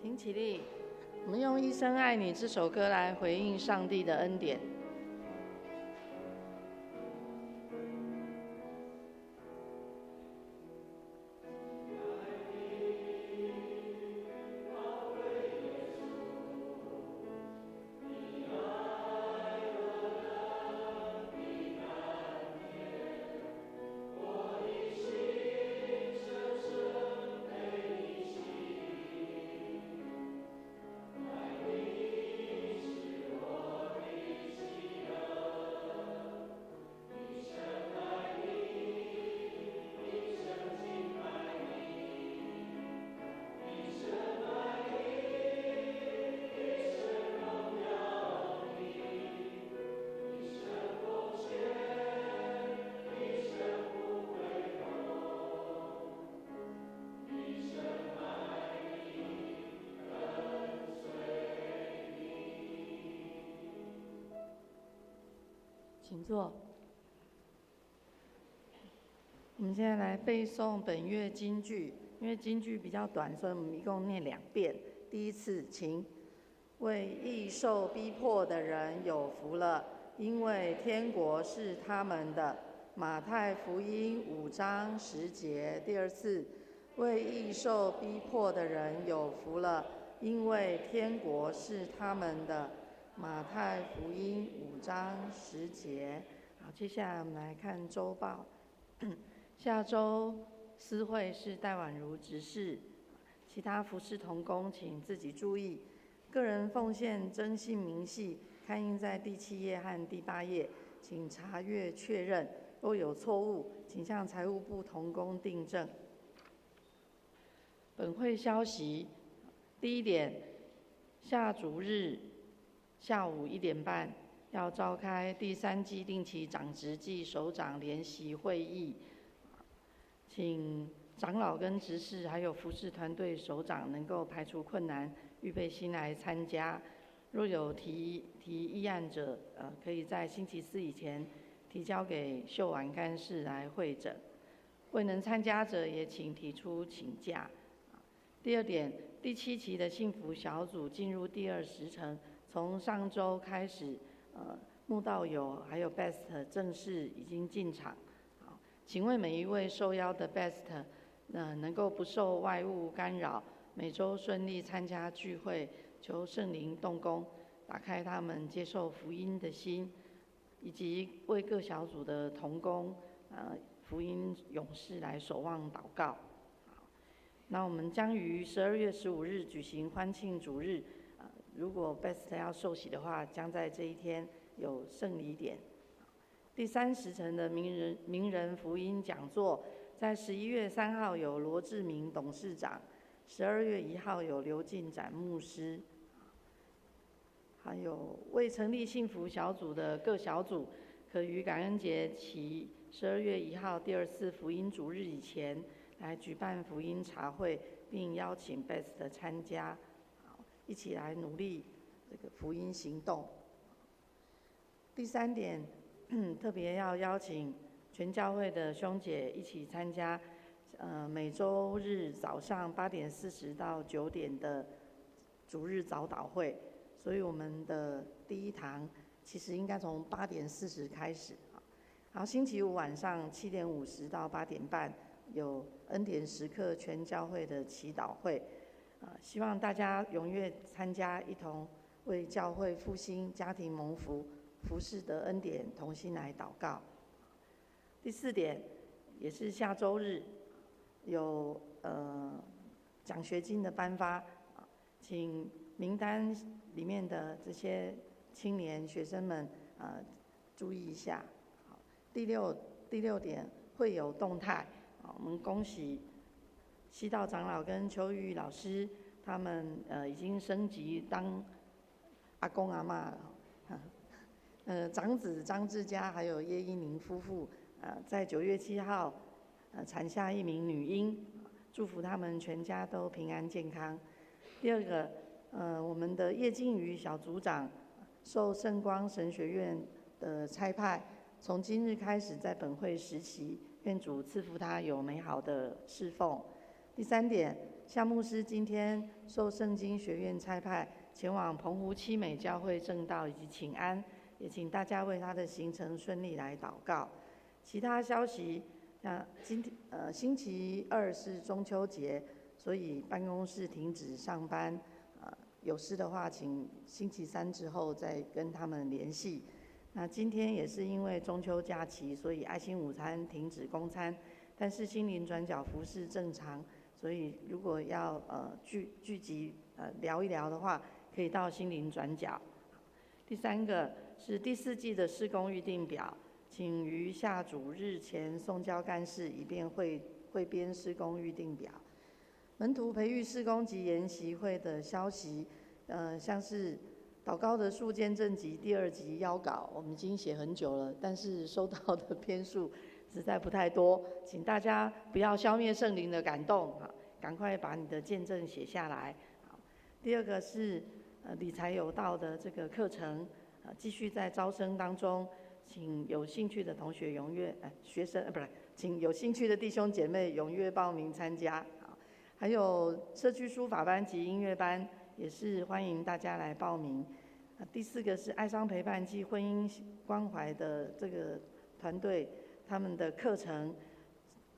请起立，我们用《一生爱你》这首歌来回应上帝的恩典。请坐。我们现在来背诵本月金句，因为金句比较短，所以我们一共念2遍。第一次，请：为义受逼迫的人有福了，因为天国是他们的。马太福音5章10节。第二次，为义受逼迫的人有福了，因为天国是他们的。马太福音5章10节。好，接下来我们来看周报。下周私会是戴婉如执事，其他服事同工请自己注意。个人奉献征信明细刊印在第7页和第8页，请查阅确认。若有错误，请向财务部同工订正。本会消息：第1点，下主日下午1点半要召开第3季定期长职暨首长联席会议，请长老跟执事还有服事团队首长能够排除困难，预备心来参加。若有提议案者，可以在星期4以前提交给秀婉干事来会诊。未能参加者也请提出请假。第2点，第7期的幸福小组进入第2时程，从上周开始，慕道友还有 Best 正式已经进场。请问每一位受邀的 Best，能够不受外物干扰，每周顺利参加聚会，求圣灵动工，打开他们接受福音的心，以及为各小组的同工、福音勇士来守望祷告。那我们将于12月15日举行欢庆主日，如果 Best 要受洗的话，将在这一天有圣礼典。第3时程的名人福音讲座，在11月3号有罗志明董事长，12月1号有刘进展牧师，还有未成立幸福小组的各小组，可于感恩节期12月1号第2次福音主日以前，来举办福音茶会，并邀请 Best 参加，一起来努力这个福音行动。第3点，特别要邀请全教会的兄姐一起参加，每周日早上8点40到9点的主日早祷会。所以我们的第1堂其实应该从8点40开始，然后星期5晚上7点50到8点半有恩典时刻全教会的祈祷会，希望大家踊跃参加，一同为教会复兴、家庭蒙福、服事得恩典同心来祷告。第4点，也是下周日有奖学金的颁发，请名单里面的这些青年学生们注意一下。第六点，会有动态，我们恭喜西道长老跟邱玉老师，他们已经升级当阿公阿嬷了。长子张志佳还有叶一宁夫妇，在9月7号产下1名女婴，祝福他们全家都平安健康。第2个，我们的叶静瑜小组长受圣光神学院的差派，从今日开始在本会实习，愿主赐福他有美好的侍奉。第3点，夏牧师今天受圣经学院差派，前往澎湖七美教会正道以及请安，也请大家为他的行程顺利来祷告。其他消息，星期2是中秋节，所以办公室停止上班，有事的话请星期3之后再跟他们联系。那今天也是因为中秋假期，所以爱心午餐停止供餐，但是心灵转角服事正常，所以如果要聚集聊一聊的话，可以到心灵转角。第3个是第4季的事工预定表，请于下主日前送交干事，以便汇编事工预定表。门徒培育事工及研习会的消息，像是祷告的树见证集第2集邀稿，我们已经写很久了，但是收到的篇数实在不太多，请大家不要消灭圣灵的感动，赶快把你的见证写下来。第2个是理财有道的这个课程，继续在招生当中，请有兴趣的同学踊跃，请有兴趣的弟兄姐妹踊跃报名参加。还有社区书法班及音乐班，也是欢迎大家来报名。第4个是爱商陪伴及婚姻关怀的这个团队，他们的课程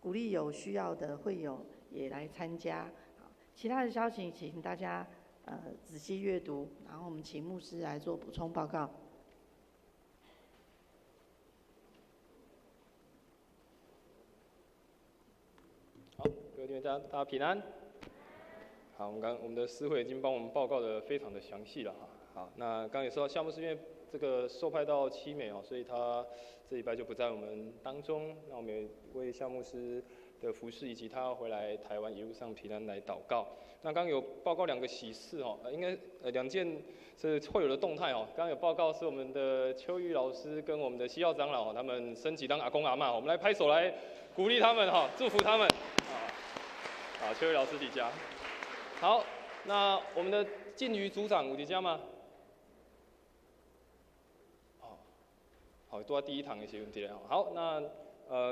鼓励有需要的会友也来参加。其他的消息请大家仔细阅读，然后我们请牧师来做补充报告。妹大家平安。好，我们的司会已经帮我们报告的非常的详细了哈。好，那刚刚也说到夏牧师，因为这个受派到七美哦，所以他这礼拜就不在我们当中。那我们也为夏牧师的服事以及他要回来台湾一路上平安来祷告。那刚刚有报告2个喜事哦，应该2件是会有的动态哦。刚刚有报告是我们的邱玉老师跟我们的西耀长老他们升级当阿公阿嬷，我们来拍手来鼓励他们哈，祝福他们。好，邱玉老师底下。好，那我们的靖宇组长有底下吗？好，都在第一堂的时候问题了。好，那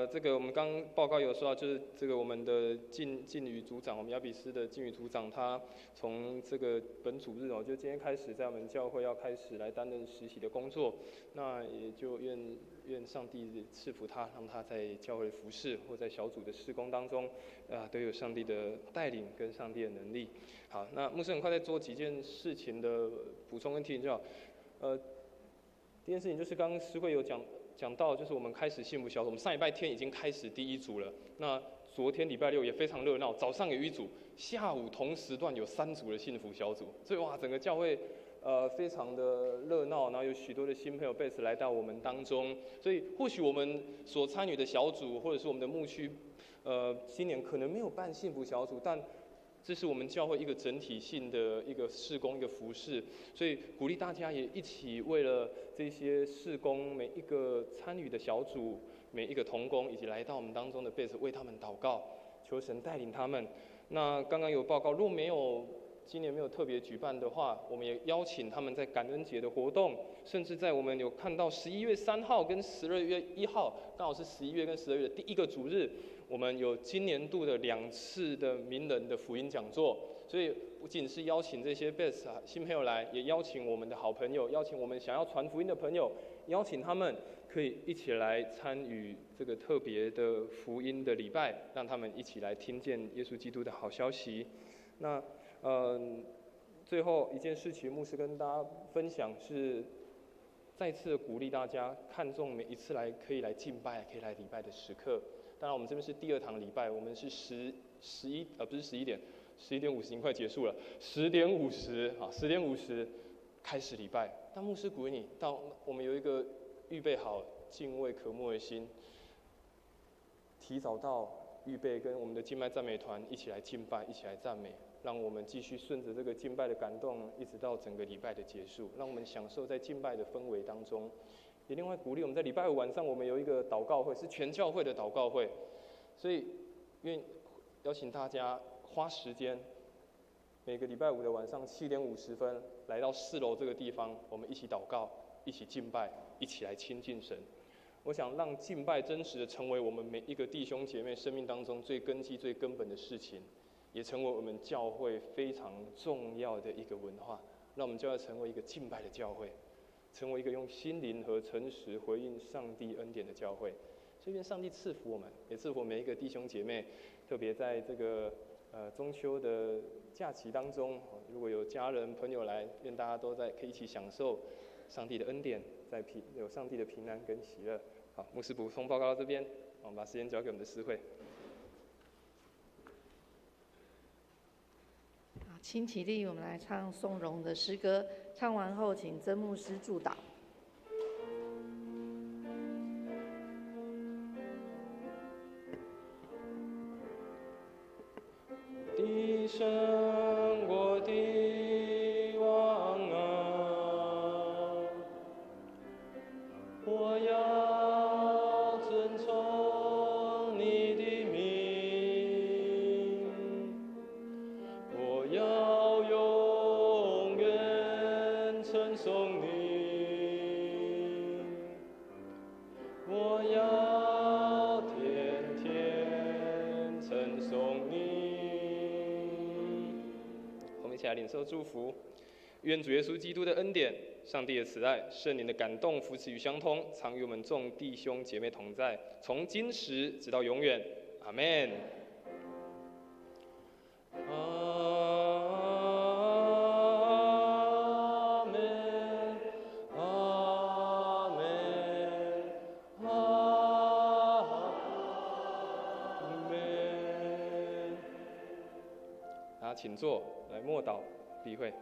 这个我们刚报告有说到，就是这个我们的靖宇组长，我们亚比斯的靖宇组长，他从这个本主日哦，就今天开始，在我们教会要开始来担任实习的工作。那也就愿上帝赐福他，让他在教会服事或在小组的事工当中，都有上帝的带领跟上帝的能力。好，那牧师很快在做几件事情的补充跟提醒就好。第一件事情就是刚刚诗慧有讲到，就是我们开始幸福小组，我们上礼拜天已经开始第1组了。那昨天礼拜6也非常热闹，早上有1组，下午同时段有3组的幸福小组，所以哇，整个教会非常的热闹，然后有许多的新朋友贝斯来到我们当中，所以或许我们所参与的小组或者是我们的牧区，今年可能没有办幸福小组，但这是我们教会一个整体性的一个事工、一个服事，所以鼓励大家也一起为了这些事工，每一个参与的小组、每一个同工，以及来到我们当中的贝斯，为他们祷告，求神带领他们。那刚刚有报告，若没有今年没有特别举办的话，我们也邀请他们在感恩节的活动，甚至在我们有看到11月3号跟12月1号，刚好是11月跟12月的第1个主日。我们有今年度的2次的名人的福音讲座，所以不仅是邀请这些 best 新朋友来，也邀请我们的好朋友，邀请我们想要传福音的朋友，邀请他们可以一起来参与这个特别的福音的礼拜，让他们一起来听见耶稣基督的好消息。那最后一件事情，牧师跟大家分享是，再次的鼓励大家看重每一次可以来敬拜、可以来礼拜的时刻。当然，我们这边是第2堂礼拜，我们是不是11点，11点50已经快结束了，10点50啊，10点50开始礼拜。但牧师鼓励你，我们有一个预备好敬畏渴慕的心，提早到预备跟我们的敬拜赞美团一起来敬拜，一起来赞美，让我们继续顺着这个敬拜的感动，一直到整个礼拜的结束，让我们享受在敬拜的氛围当中。也另外鼓励我们在礼拜5晚上，我们有一个祷告会，是全教会的祷告会，所以愿邀请大家花时间，每个礼拜5的晚上7点50分来到4楼这个地方，我们一起祷告，一起敬拜，一起来亲近神。我想让敬拜真实的成为我们每一个弟兄姐妹生命当中最根基、最根本的事情，也成为我们教会非常重要的一个文化，让我们教会成为一个敬拜的教会。成为一个用心灵和诚实回应上帝恩典的教会，所以愿上帝赐福我们，也赐福每一个弟兄姐妹。特别在这个中秋的假期当中，如果有家人朋友来，愿大家都可以一起享受上帝的恩典，有上帝的平安跟喜乐。好，牧师补充报告到这边，我们把时间交给我们的司会。好，请起立，我们来唱颂荣的诗歌。唱完后，请曾牧师祝祷。地上我的王啊，我要遵从你的命，我要永远称颂你，我要天天称颂你。我们一起来领受祝福，愿主耶稣基督的恩典、上帝的慈爱、圣灵的感动、扶持与相通，常与我们众弟兄姐妹同在，从今时直到永远。阿们。请坐，来默祷闭会。